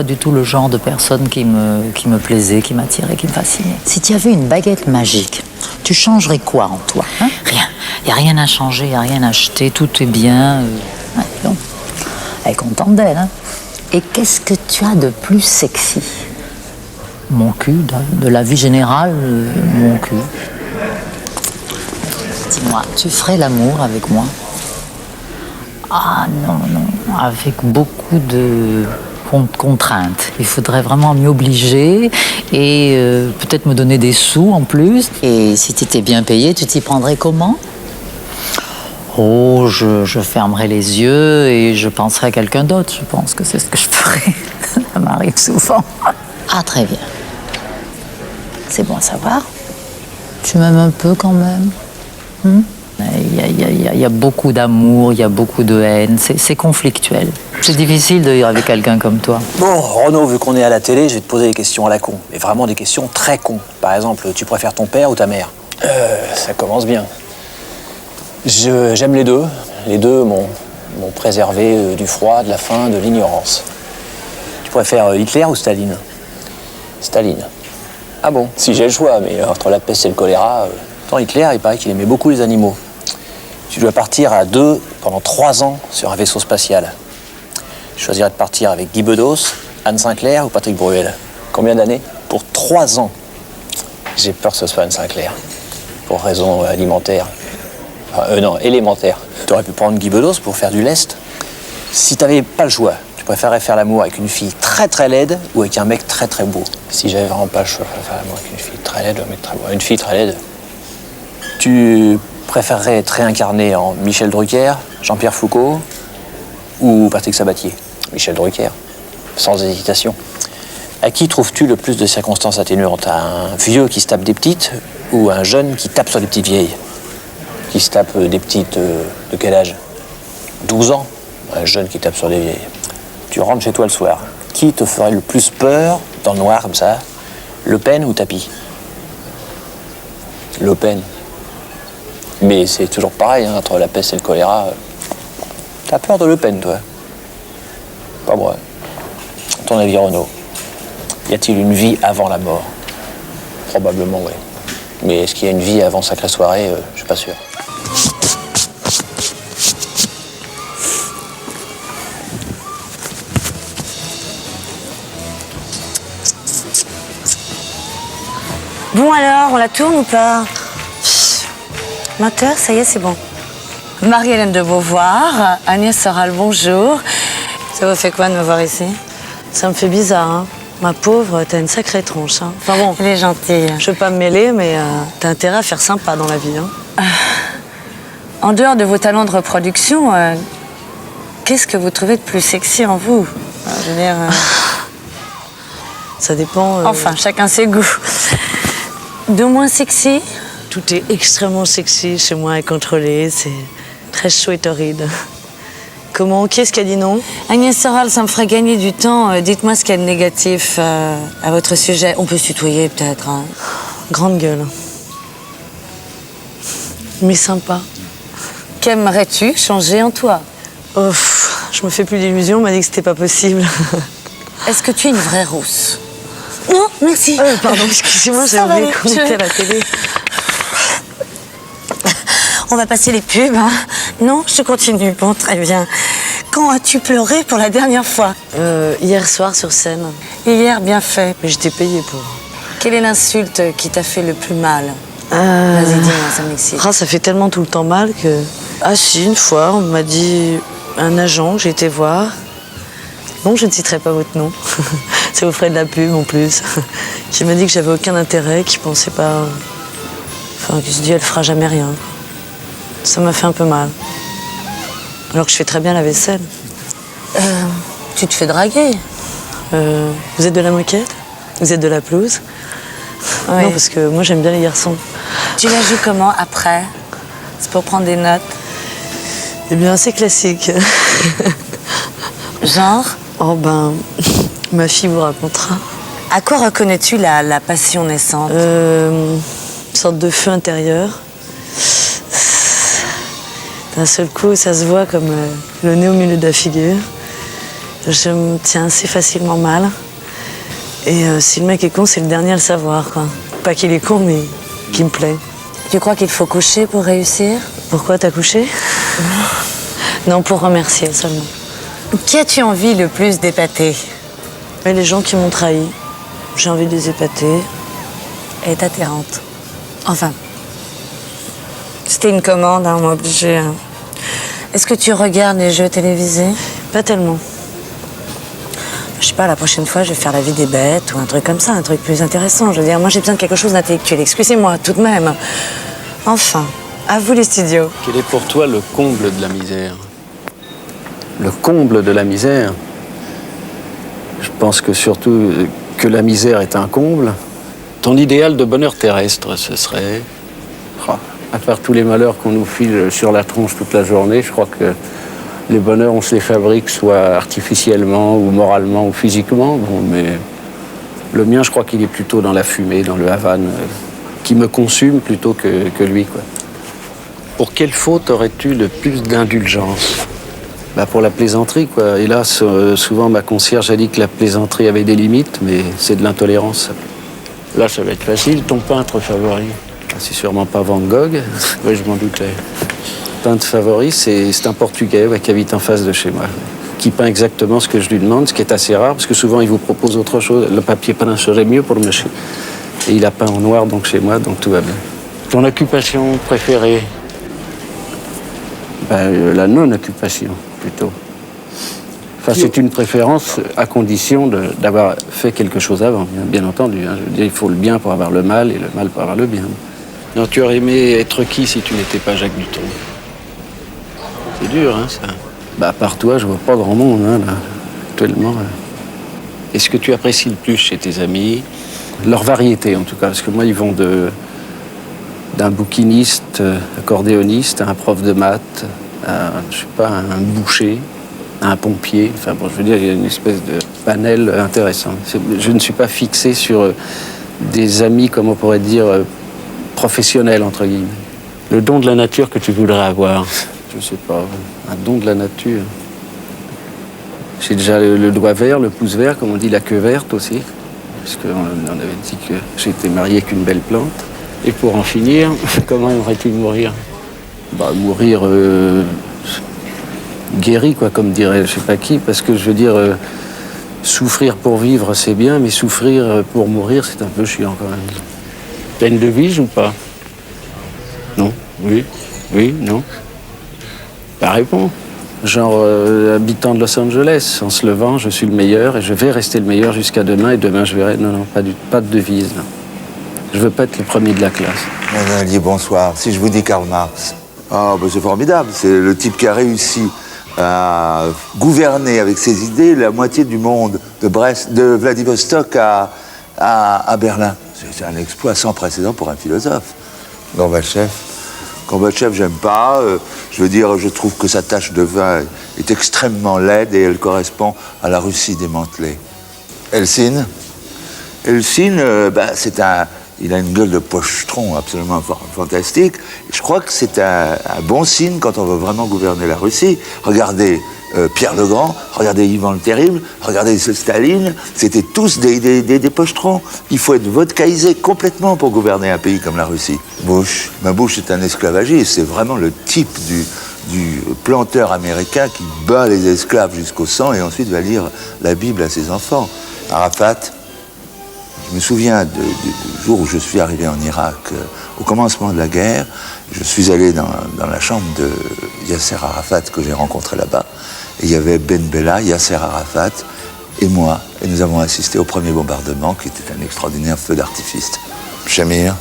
du tout le genre de personne qui me plaisait, qui m'attirait, qui me fascinait. Si tu avais une baguette magique, tu changerais quoi en toi, hein? Rien. Il n'y a rien à changer, il n'y a rien à acheter, tout est bien. Ouais, bon. Elle est contente d'elle, hein? Et qu'est-ce que tu as de plus sexy? Mon cul, de la vie générale, mon cul. Dis-moi, tu ferais l'amour avec moi? Ah non, avec beaucoup de contraintes. Il faudrait vraiment m'y obliger et peut-être me donner des sous en plus. Et si tu étais bien payé, tu t'y prendrais comment? Oh, je fermerais les yeux et je penserais à quelqu'un d'autre. Je pense que c'est ce que je ferais. Ça m'arrive souvent. Ah, très bien. C'est bon à savoir. Tu m'aimes un peu quand même. Il y a beaucoup d'amour, il y a beaucoup de haine. C'est conflictuel. C'est difficile de vivre avec quelqu'un comme toi. Bon, Renaud, vu qu'on est à la télé, je vais te poser des questions à la con. Mais vraiment des questions très cons. Par exemple, tu préfères ton père ou ta mère? Ça commence bien. J'aime les deux. Les deux m'ont préservé du froid, de la faim, de l'ignorance. Tu préfères Hitler ou Staline? Staline. Ah bon? Si j'ai le choix, mais entre la peste et le choléra... Tant Hitler, il paraît qu'il aimait beaucoup les animaux. Tu dois partir à deux pendant 3 ans sur un vaisseau spatial. Je choisirais de partir avec Guy Bedos, Anne Sinclair ou Patrick Bruel. Combien d'années? Pour 3 ans. J'ai peur que ce soit Anne Sinclair. Pour raisons alimentaires. Enfin, non, élémentaires. Tu aurais pu prendre Guy Bedos pour faire du lest. Si t'avais pas le choix, tu préférerais faire l'amour avec une fille très très laide ou avec un mec très très beau? Si j'avais vraiment pas le choix, je préférerais faire l'amour avec une fille très laide ou un mec très beau. Une fille très laide. Tu préférerais être réincarné en Michel Drucker, Jean-Pierre Foucault ou Patrick Sabatier? Michel Drucker, sans hésitation. À qui trouves-tu le plus de circonstances atténuantes? À un vieux qui se tape des petites ou un jeune qui tape sur des petites vieilles? Qui se tape des petites de quel âge? 12 ans. Un jeune qui tape sur des vieilles. Tu rentres chez toi le soir. Qui te ferait le plus peur dans le noir comme ça? Le Pen ou Tapi? Le Pen. Mais c'est toujours pareil, hein, entre la peste et le choléra. T'as peur de Le Pen, toi? Pas moi. À ton avis, Renaud, y a-t-il une vie avant la mort? Probablement, oui. Mais est-ce qu'il y a une vie avant Sacrée Soirée? Je suis pas sûr. Bon alors, on la tourne ou pas? 20h, ça y est, c'est bon. Marie-Hélène de Beauvoir, Agnès Soral, bonjour. Ça vous fait quoi de me voir ici? Ça me fait bizarre, hein. Ma pauvre, t'as une sacrée tronche, hein. Enfin bon. Elle est gentille. Je veux pas me mêler, mais t'as intérêt à faire sympa dans la vie, hein. En dehors de vos talents de reproduction, qu'est-ce que vous trouvez de plus sexy en vous? Je veux dire... Ça dépend... Enfin, chacun ses goûts. De moins sexy? Tout est extrêmement sexy chez moi et contrôlé, c'est très chaud et torride. Comment? Qui est-ce qui a dit non? Agnès Soral, ça me ferait gagner du temps. Dites-moi ce qu'il y a de négatif à votre sujet. On peut se tutoyer peut-être, hein. Grande gueule. Mais sympa. Qu'aimerais-tu changer en toi? Oh, je me fais plus d'illusions, on m'a dit que c'était pas possible. Est-ce que tu es une vraie rousse? Non, merci. Pardon, excusez-moi, j'ai oublié qu'on était à la télé. On va passer les pubs, hein? Non, je continue. Bon, très bien. Quand as-tu pleuré pour la dernière fois? Hier soir sur scène. Hier, bien fait. Mais j'étais payée pour. Quelle est l'insulte qui t'a fait le plus mal? Vas-y, dis-moi, ça m'excite. Ça fait tellement tout le temps mal que... Ah si, une fois, on m'a dit... Un agent que j'ai été voir... Bon, je ne citerai pas votre nom. Ça vous ferait de la pub en plus. Qui m'a dit que j'avais aucun intérêt, qui pensait pas... Enfin, qui se dit, elle fera jamais rien. Ça m'a fait un peu mal. Alors que je fais très bien la vaisselle. Tu te fais draguer? Vous êtes de la moquette? Vous êtes de la pelouse? Oui. Non, parce que moi, j'aime bien les garçons. Tu la joues comment après? C'est pour prendre des notes? Eh bien, c'est classique. Genre? Oh ben, ma fille vous racontera. À quoi reconnais-tu la passion naissante? Une sorte de feu intérieur. D'un seul coup, ça se voit comme le nez au milieu de la figure. Je me tiens assez facilement mal. Et si le mec est con, c'est le dernier à le savoir, quoi. Pas qu'il est con, mais qu'il me plaît. Tu crois qu'il faut coucher pour réussir? Pourquoi t'as couché? Non, pour remercier seulement. Qui as-tu envie le plus d'épater? Mais les gens qui m'ont trahi. J'ai envie de les épater. Elle est atterrante. Enfin, c'était une commande, hein, on m'a obligée. Hein. Est-ce que tu regardes les jeux télévisés? Pas tellement. Je sais pas, la prochaine fois, je vais faire La vie des bêtes ou un truc comme ça, un truc plus intéressant. Je veux dire, moi, j'ai besoin de quelque chose d'intellectuel. Excusez-moi, tout de même. Enfin, à vous les studios. Quel est pour toi le comble de la misère? Le comble de la misère? Je pense que surtout que la misère est un comble. Ton idéal de bonheur terrestre, ce serait... à part tous les malheurs qu'on nous file sur la tronche toute la journée, je crois que les bonheurs, on se les fabrique soit artificiellement ou moralement ou physiquement. Bon, mais le mien, je crois qu'il est plutôt dans la fumée, dans le Havane, qui me consume plutôt que lui, quoi. Pour quelle faute aurais-tu le plus d'indulgence? Bah pour la plaisanterie, quoi. Hélas, souvent ma concierge a dit que la plaisanterie avait des limites, mais c'est de l'intolérance. Là, ça va être facile. Ton peintre favori? C'est sûrement pas Van Gogh. Oui, je m'en doutais. Peintre favori, c'est un Portugais qui habite en face de chez moi, qui peint exactement ce que je lui demande, ce qui est assez rare, parce que souvent il vous propose autre chose. Le papier peint serait mieux pour monsieur. Et il a peint en noir donc chez moi, donc tout va bien. Ton occupation préférée? La non-occupation, plutôt. Enfin, c'est une préférence à condition d'avoir fait quelque chose avant, bien entendu. Hein. Je veux dire, il faut le bien pour avoir le mal et le mal pour avoir le bien. Non, tu aurais aimé être qui si tu n'étais pas Jacques Dutronc? C'est dur, hein, ça. Bah, à part toi, je vois pas grand monde, hein, là, actuellement. Là. Et ce que tu apprécies le plus chez tes amis, leur variété, en tout cas, parce que moi, ils vont d'un bouquiniste, accordéoniste, à un prof de maths, à, je sais pas, un boucher, à un pompier. Enfin, bon, je veux dire, il y a une espèce de panel intéressant. Je ne suis pas fixé sur des amis, comme on pourrait dire, professionnels, entre guillemets. Le don de la nature que tu voudrais avoir? Je sais pas, un don de la nature. J'ai déjà le doigt vert, le pouce vert, comme on dit, la queue verte aussi. Parce qu'on avait dit que j'étais marié avec une belle plante. Et pour en finir, comment aimerais-tu mourir? Bah, mourir guéri, quoi, comme dirait je sais pas qui, parce que je veux dire, souffrir pour vivre, c'est bien, mais souffrir pour mourir, c'est un peu chiant quand même. T'as une devise ou pas? Non? Oui? Oui? Non? Bah, réponds. Genre, habitant de Los Angeles, en se levant, je suis le meilleur et je vais rester le meilleur jusqu'à demain, et demain je verrai. Non, pas de devise, non. Je veux pas être le premier de la classe. Madame Allier, bonsoir. Si je vous dis Karl Marx. Ah, bah c'est formidable. C'est le type qui a réussi à gouverner avec ses idées la moitié du monde, de Vladivostok à Berlin. C'est un exploit sans précédent pour un philosophe. Gorbatchev, j'aime pas. Je veux dire, je trouve que sa tache de vin est extrêmement laide et elle correspond à la Russie démantelée. Eltsine, il a une gueule de pochetron absolument fantastique. Je crois que c'est un bon signe quand on veut vraiment gouverner la Russie. Regardez Pierre le Grand, regardez Ivan le Terrible, regardez Staline, c'était tous des pochetrons. Il faut être vodkaïsé complètement pour gouverner un pays comme la Russie. Bush est un esclavagiste, c'est vraiment le type du planteur américain qui bat les esclaves jusqu'au sang et ensuite va lire la Bible à ses enfants. Arafat, je me souviens du jour où je suis arrivé en Irak, au commencement de la guerre. Je suis allé dans la chambre de Yasser Arafat que j'ai rencontré là-bas. Et il y avait Ben Bella, Yasser Arafat et moi. Et nous avons assisté au premier bombardement qui était un extraordinaire feu d'artifice. Shamir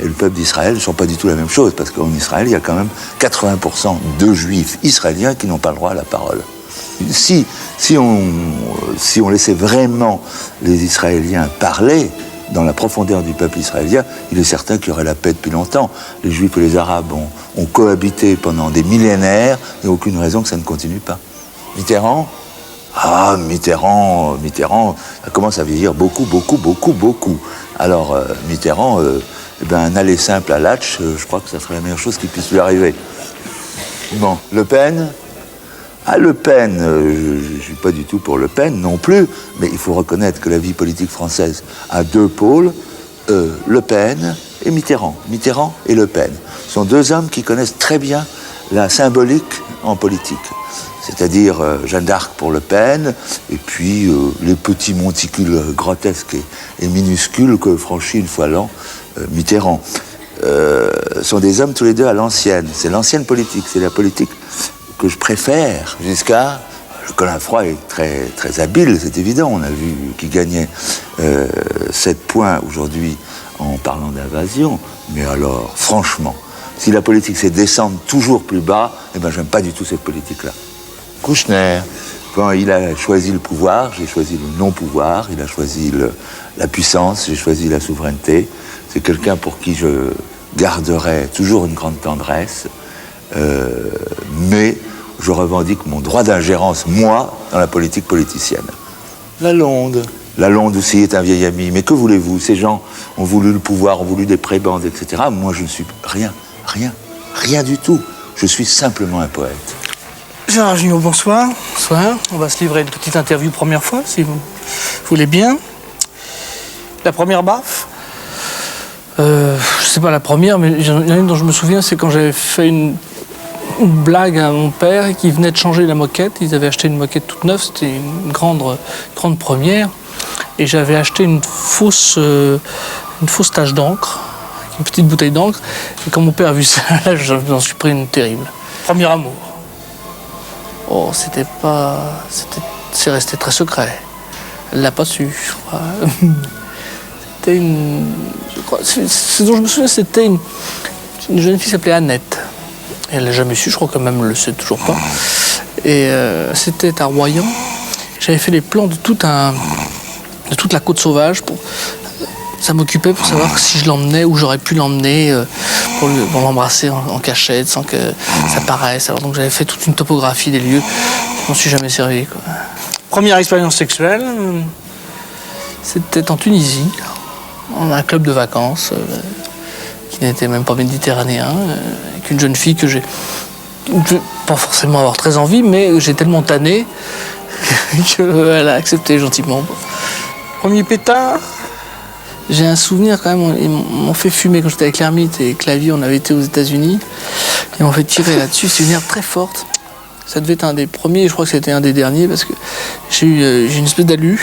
et le peuple d'Israël ne sont pas du tout la même chose parce qu'en Israël, il y a quand même 80% de juifs israéliens qui n'ont pas le droit à la parole. Si on laissait vraiment les Israéliens parler, dans la profondeur du peuple israélien, il est certain qu'il y aurait la paix depuis longtemps. Les Juifs et les Arabes ont cohabité pendant des millénaires, il n'y a aucune raison que ça ne continue pas. Mitterrand? Ah, Mitterrand, ça commence à vieillir beaucoup. Alors, Mitterrand, un aller simple à Latch, je crois que ça serait la meilleure chose qui puisse lui arriver. Bon, Le Pen? Ah, Le Pen, je ne suis pas du tout pour Le Pen non plus, mais il faut reconnaître que la vie politique française a deux pôles, Le Pen et Mitterrand. Mitterrand et Le Pen sont deux hommes qui connaissent très bien la symbolique en politique. C'est-à-dire Jeanne d'Arc pour Le Pen, et puis les petits monticules grotesques et minuscules que franchit une fois l'an Mitterrand. Sont des hommes tous les deux à l'ancienne. C'est l'ancienne politique, c'est la politique que je préfère jusqu'à... Colin Froy est très, très habile, c'est évident. On a vu qu'il gagnait 7 points aujourd'hui en parlant d'invasion. Mais alors, franchement, si la politique c'est descendre toujours plus bas, eh ben j'aime pas du tout cette politique-là. Kouchner, quand il a choisi le pouvoir, j'ai choisi le non-pouvoir. Il a choisi la puissance, j'ai choisi la souveraineté. C'est quelqu'un pour qui je garderai toujours une grande tendresse. Mais je revendique mon droit d'ingérence, moi, dans la politique politicienne. Lalonde aussi est un vieil ami. Mais que voulez-vous? Ces gens ont voulu le pouvoir, ont voulu des prébendes, etc. Moi, je ne suis rien du tout. Je suis simplement un poète. Gérard Jugnot, bonsoir. Bonsoir. On va se livrer une petite interview première fois, si vous voulez bien. La première baffe. Je sais pas la première, mais il y en a une dont je me souviens, c'est quand j'avais fait une blague à mon père qui venait de changer la moquette. Ils avaient acheté une moquette toute neuve, c'était une grande première. Et j'avais acheté une fausse tache d'encre, une petite bouteille d'encre. Et quand mon père a vu ça, là, j'en suis pris une terrible. Premier amour. Oh, c'est resté très secret. Elle l'a pas su, je crois. Ce dont je me souviens, c'était une jeune fille qui s'appelait Annette. Elle l'a jamais su, je crois que même elle le sait toujours pas. Et c'était à Royan. J'avais fait les plans de toute la côte sauvage. Ça m'occupait pour savoir si je l'emmenais, où j'aurais pu l'emmener pour l'embrasser en cachette, sans que ça paraisse. Alors donc j'avais fait toute une topographie des lieux. Je m'en suis jamais servi, quoi. Première expérience sexuelle, c'était en Tunisie, dans un club de vacances qui n'était même pas méditerranéen, avec une jeune fille que j'ai pas forcément avoir très envie, mais j'ai tellement tanné qu'elle a accepté gentiment. Premier pétard, j'ai un souvenir quand même, ils m'ont fait fumer quand j'étais avec l'ermite et Clavier, on avait été aux États-Unis, ils m'ont fait tirer là-dessus, c'est une herbe très forte. Ça devait être un des premiers, je crois que c'était un des derniers, parce que j'ai une espèce d'alu,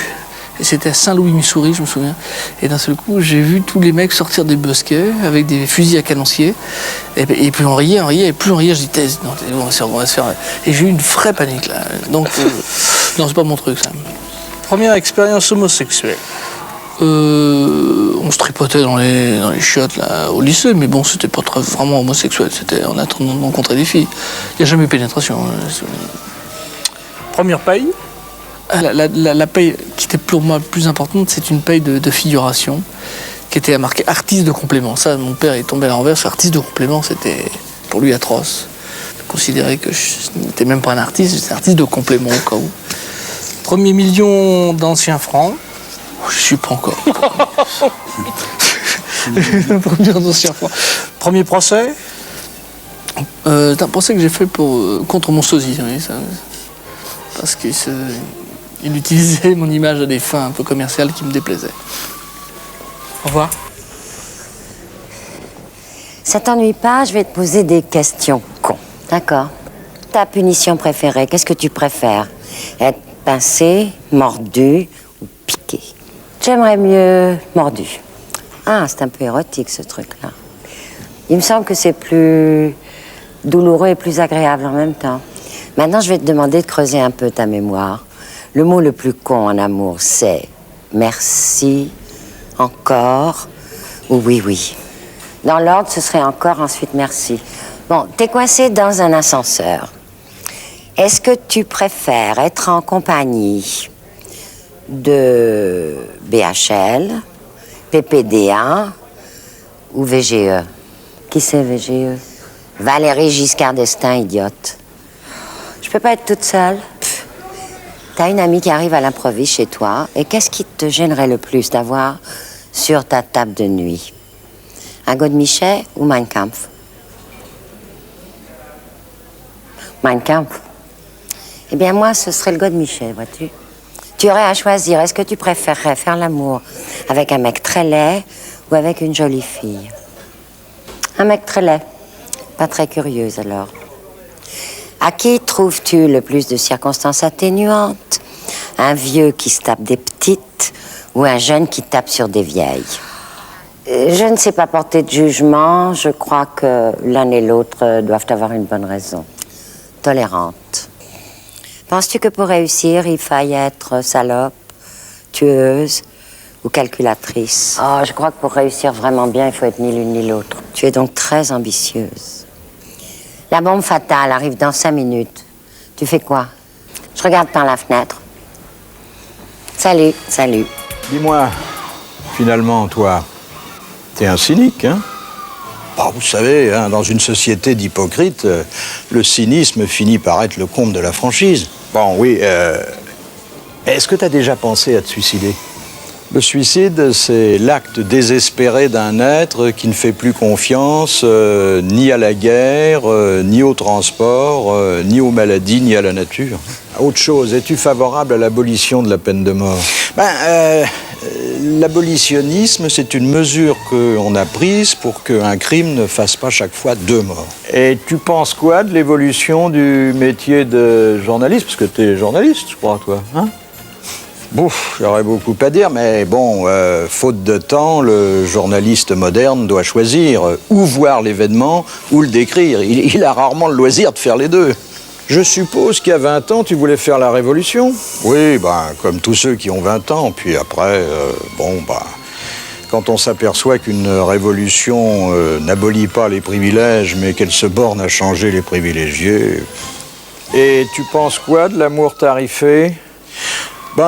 et c'était à Saint-Louis, Missouri, je me souviens. Et d'un seul coup, j'ai vu tous les mecs sortir des bosquets avec des fusils à canoncier. Et puis on riait, et plus on riait, je dis, non, on va se faire. Et j'ai eu une vraie panique, là. Donc, non, c'est pas mon truc, ça. Première expérience homosexuelle. On se tripotait dans les chiottes, là, au lycée, mais bon, c'était pas vraiment homosexuel. C'était en attendant de rencontrer des filles. Il n'y a jamais eu pénétration. Première paye. La paye qui était pour moi plus importante, c'est une paye de figuration qui était marquée artiste de complément. Ça, mon père est tombé à l'envers. Artiste de complément, c'était pour lui atroce. Il considérait que je n'étais même pas un artiste, j'étais artiste de complément au cas où. Premier million d'anciens francs. Je suis pas encore. Premier procès. C'est un procès que j'ai fait contre mon sosie. Oui, ça, parce qu'il utilisait mon image à des fins un peu commerciales qui me déplaisaient. Au revoir. Ça t'ennuie pas? Je vais te poser des questions cons. D'accord. Ta punition préférée, qu'est-ce que tu préfères? Être pincé, mordu ou piqué? J'aimerais mieux mordu. Ah, c'est un peu érotique, ce truc-là. Il me semble que c'est plus douloureux et plus agréable en même temps. Maintenant, je vais te demander de creuser un peu ta mémoire. Le mot le plus con en amour, c'est merci, encore ou oui, oui. Dans l'ordre, ce serait encore, ensuite merci. Bon, t'es coincé dans un ascenseur. Est-ce que tu préfères être en compagnie de BHL PPDA ou VGE? Qui c'est VGE? Valérie Giscard d'Estaing, idiote. Je peux pas être toute seule. T'as une amie qui arrive à l'improviste chez toi, et qu'est-ce qui te gênerait le plus d'avoir sur ta table de nuit? Un Godemichet ou Mein Kampf? Mein Kampf. Eh bien, moi, ce serait le Godemichet, vois-tu. Tu aurais à choisir. Est-ce que tu préférerais faire l'amour avec un mec très laid ou avec une jolie fille? Un mec très laid. Pas très curieuse, alors. À qui trouves-tu le plus de circonstances atténuantes? Un vieux qui se tape des petites ou un jeune qui tape sur des vieilles? Je ne sais pas porter de jugement. Je crois que l'un et l'autre doivent avoir une bonne raison. Tolérante. Penses-tu que pour réussir, il faille être salope, tueuse ou calculatrice? Oh, je crois que pour réussir vraiment bien, il faut être ni l'une ni l'autre. Tu es donc très ambitieuse. La bombe fatale arrive dans 5 minutes. Tu fais quoi? Je regarde par la fenêtre. Salut, salut. Dis-moi, finalement, toi, t'es un cynique, hein? Bah, vous savez, hein, dans une société d'hypocrites, le cynisme finit par être le comble de la franchise. Bon, oui, est-ce que t'as déjà pensé à te suicider? Le suicide, c'est l'acte désespéré d'un être qui ne fait plus confiance ni à la guerre, ni au transport, ni aux maladies, ni à la nature. Autre chose, es-tu favorable à l'abolition de la peine de mort? L'abolitionnisme, c'est une mesure qu'on a prise pour qu'un crime ne fasse pas chaque fois 2 morts. Et tu penses quoi de l'évolution du métier de journaliste? Parce que t'es journaliste, je crois, toi, hein? Bouf, j'aurais beaucoup à dire, mais bon, faute de temps, le journaliste moderne doit choisir ou voir l'événement ou le décrire. Il a rarement le loisir de faire les deux. Je suppose qu'il y a 20 ans, tu voulais faire la révolution? Oui, comme tous ceux qui ont 20 ans. Puis après, quand on s'aperçoit qu'une révolution n'abolit pas les privilèges, mais qu'elle se borne à changer les privilégiés. Et tu penses quoi de l'amour tarifé?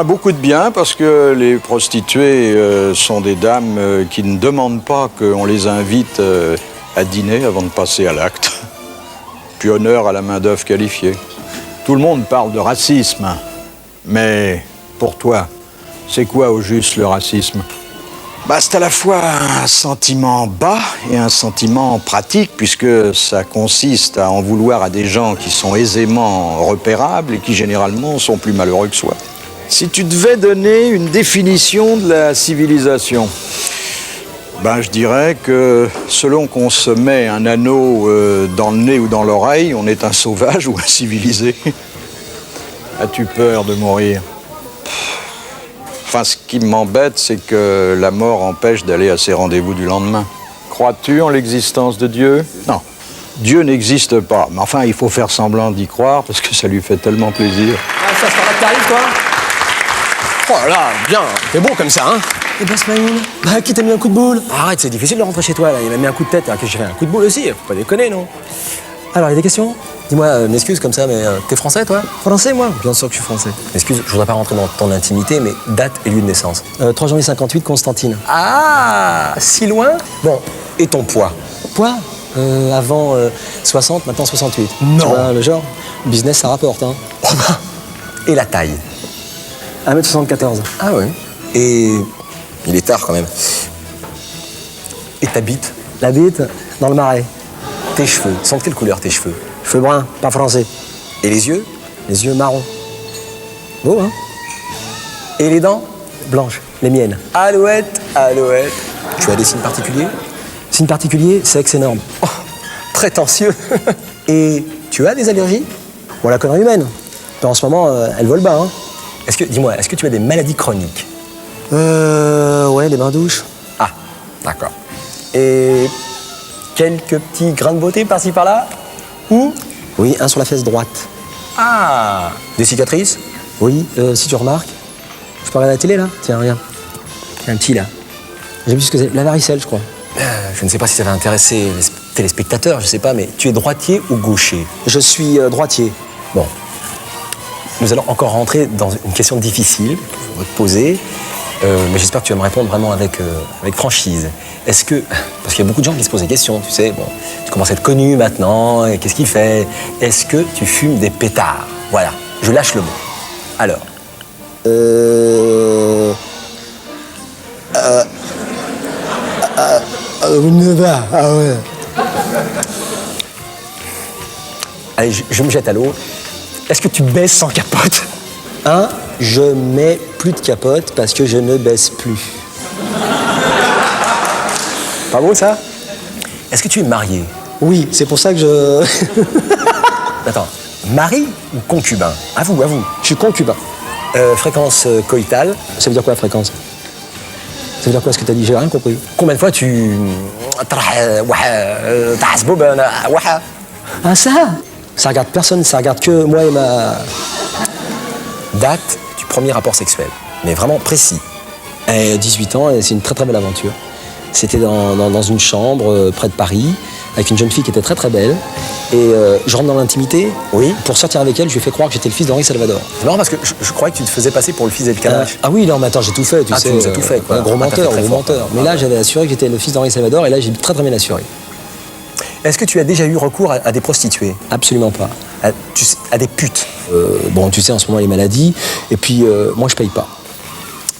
Beaucoup de bien, parce que les prostituées sont des dames qui ne demandent pas qu'on les invite à dîner avant de passer à l'acte. Puis honneur à la main-d'œuvre qualifiée. Tout le monde parle de racisme, mais pour toi, c'est quoi au juste le racisme? C'est à la fois un sentiment bas et un sentiment pratique, puisque ça consiste à en vouloir à des gens qui sont aisément repérables et qui généralement sont plus malheureux que soi. Si tu devais donner une définition de la civilisation, je dirais que selon qu'on se met un anneau dans le nez ou dans l'oreille, on est un sauvage ou un civilisé. As-tu peur de mourir? Ce qui m'embête, c'est que la mort empêche d'aller à ses rendez-vous du lendemain. Crois-tu en l'existence de Dieu? Non. Dieu n'existe pas. Mais enfin, il faut faire semblant d'y croire parce que ça lui fait tellement plaisir. Ça sera que t'arrives, toi? Oh là, bien, t'es bon comme ça, hein? Eh ben, Smaïl, qui t'a mis un coup de boule? Arrête, c'est difficile de rentrer chez toi, là. Il m'a mis un coup de tête, alors que j'ai fait un coup de boule aussi. Faut pas déconner, non? Alors, il y a des questions? Dis-moi, m'excuse comme ça, mais t'es français, toi? Français, moi? Bien sûr que je suis français. Excuse, je voudrais pas rentrer dans ton intimité, mais date et lieu de naissance. 3 janvier 58, Constantine. Ah, si loin? Bon, et ton poids? Poids? Avant 60, maintenant 68. Non! Tu vois, le genre, business, ça rapporte, hein. Et la taille? 1m74. Ah ouais. Et il est tard quand même. Et ta bite? La bite, dans le Marais. Tes cheveux, sont de quelle couleur tes cheveux? Cheveux bruns, pas français. Et les yeux? Les yeux marrons. Beau, hein? Et les dents? Blanches, les miennes. Alouette, alouette. Tu as des signes particuliers? Signes particuliers, sexe énorme. Oh, prétentieux. Et tu as des allergies? Ou à la connerie humaine? En ce moment, elle vole bas, hein? Dis-moi, est-ce que tu as des maladies chroniques? Ouais, des bains-douches. Ah, d'accord. Et quelques petits grains de beauté par-ci par-là? Où? Oui, un sur la fesse droite. Ah! Des cicatrices? Oui, si tu remarques. Je peux regarder la télé, là? Tiens, regarde. Il y a un petit, là. J'ai vu ce que c'est. La varicelle, je crois. Je ne sais pas si ça va intéresser les téléspectateurs, je sais pas, mais tu es droitier ou gaucher? Je suis droitier. Bon. Nous allons encore rentrer dans une question difficile que je vais te poser, mais j'espère que tu vas me répondre vraiment avec franchise. Est-ce que, parce qu'il y a beaucoup de gens qui se posent des questions, tu sais, bon, tu commences à être connu maintenant, et qu'est-ce qu'il fait? Est-ce que tu fumes des pétards? Voilà, je lâche le mot. Alors. Ah ouais. Allez, je me jette à l'eau. Est-ce que tu baisses sans capote? Hein? Je mets plus de capote parce que je ne baisse plus. Pas beau ça? Est-ce que tu es marié? Oui, c'est pour ça que je... Attends, mari ou concubin? Avoue. Je suis concubin. Fréquence coïtale. Ça veut dire quoi, fréquence? Ça veut dire quoi ce que t'as dit? J'ai rien compris. Combien de fois tu... Ah ça? Ça regarde personne, ça regarde que moi et ma... Date du premier rapport sexuel, mais vraiment précis. 18 ans, et c'est une très très belle aventure. C'était dans une chambre près de Paris, avec une jeune fille qui était très très belle. Et je rentre dans l'intimité, oui. Pour sortir avec elle, je lui ai fait croire que j'étais le fils d'Henri Salvador. C'est marrant parce que je croyais que tu te faisais passer pour le fils d'Elkanache. Ah oui, non, mais attends, j'ai tout fait, tu sais. Tu nous as tout fait, quoi. Un gros menteur. Mais là, j'avais assuré que j'étais le fils d'Henri Salvador, et là, j'ai très très bien assuré. Est-ce que tu as déjà eu recours à des prostituées? Absolument pas. À des putes? Bon, tu sais, en ce moment, les maladies, et puis moi, je paye pas.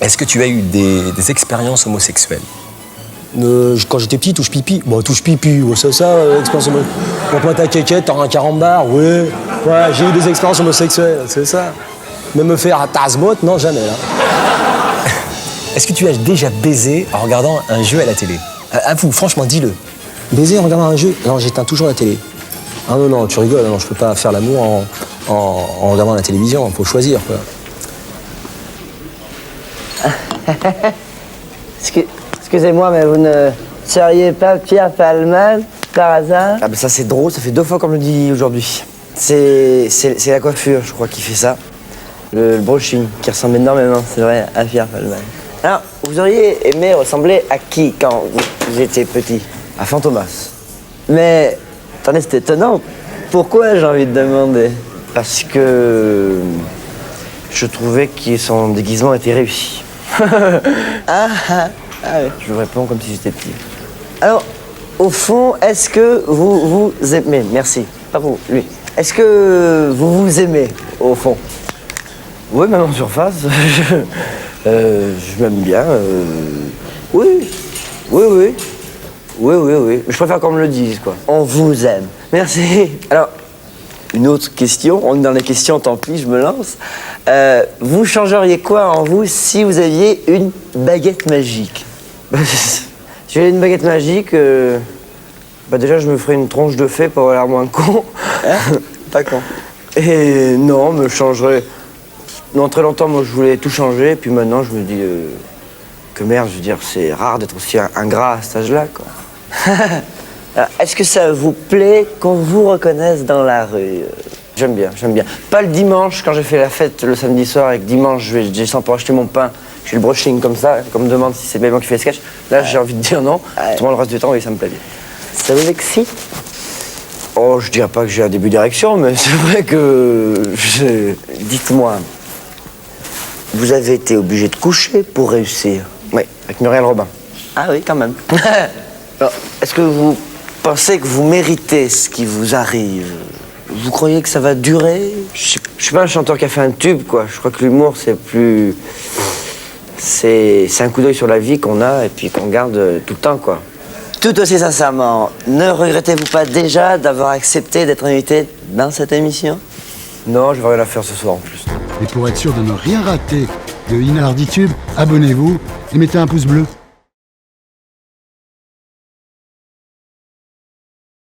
Est-ce que tu as eu des expériences homosexuelles? Quand j'étais petit, touche pipi. Bon, touche pipi, ouais, c'est ça, expérience homosexuelle. Montre-moi ta quéquette, t'auras un carambar, ouais. Ouais, j'ai eu des expériences homosexuelles, c'est ça. Mais me faire à Tasmot, non, jamais, là. Est-ce que tu as déjà baisé en regardant un jeu à la télé? Avoue, franchement, dis-le. Baiser en regardant un jeu? Non, j'éteins toujours la télé. Ah non, tu rigoles, non, je peux pas faire l'amour en regardant la télévision, faut choisir, quoi. Excusez-moi, mais vous ne seriez pas Pierre Palmade, par hasard? Ah ben ça c'est drôle, ça fait 2 fois qu'on me le dit aujourd'hui. C'est la coiffure, je crois, qui fait ça. Le brushing, qui ressemble énormément, c'est vrai, à Pierre Palmade. Alors, vous auriez aimé ressembler à qui quand vous étiez petit? À Fantomas. Mais, attendez, c'est étonnant. Pourquoi, j'ai envie de demander? Parce que je trouvais que son déguisement était réussi. Ah ouais, je vous réponds comme si j'étais petit. Alors, au fond, est-ce que vous aimez? Merci, pas vous, lui. Est-ce que vous aimez, au fond? Oui, même en surface. Je m'aime bien. Oui. Je préfère qu'on me le dise, quoi. On vous aime. Merci. Alors, une autre question. On est dans les questions, tant pis, je me lance. Vous changeriez quoi en vous si vous aviez une baguette magique? Si j'avais une baguette magique, déjà, je me ferais une tronche de fée pour avoir l'air moins con. Pas con. Et non, me changerais... Non, très longtemps, moi, je voulais tout changer. Puis maintenant, je me dis que merde, je veux dire, c'est rare d'être aussi ingrat à cet âge-là, quoi. Est-ce que ça vous plaît qu'on vous reconnaisse dans la rue? J'aime bien. Pas le dimanche, quand j'ai fait la fête le samedi soir, et que dimanche, je vais descendre pour acheter mon pain. Je fais le brushing comme ça, qu'on me demande si c'est Bébé qui fait le sketch. Là, j'ai envie de dire non. Autrement, le reste du temps, oui, ça me plaît bien. Ça vous excite? Oh, je dirais pas que j'ai un début d'érection, mais c'est vrai que... Dites-moi, vous avez été obligé de coucher pour réussir? Oui, avec Muriel Robin. Ah oui, quand même. Alors, est-ce que vous pensez que vous méritez ce qui vous arrive? Vous croyez que ça va durer? Je suis pas un chanteur qui a fait un tube, quoi. Je crois que l'humour, c'est plus... C'est un coup d'œil sur la vie qu'on a et puis qu'on garde tout le temps, quoi. Tout aussi sincèrement, ne regrettez-vous pas déjà d'avoir accepté d'être invité dans cette émission? Non, je vais rien à faire ce soir en plus. Et pour être sûr de ne rien rater de Inarditube, abonnez-vous et mettez un pouce bleu.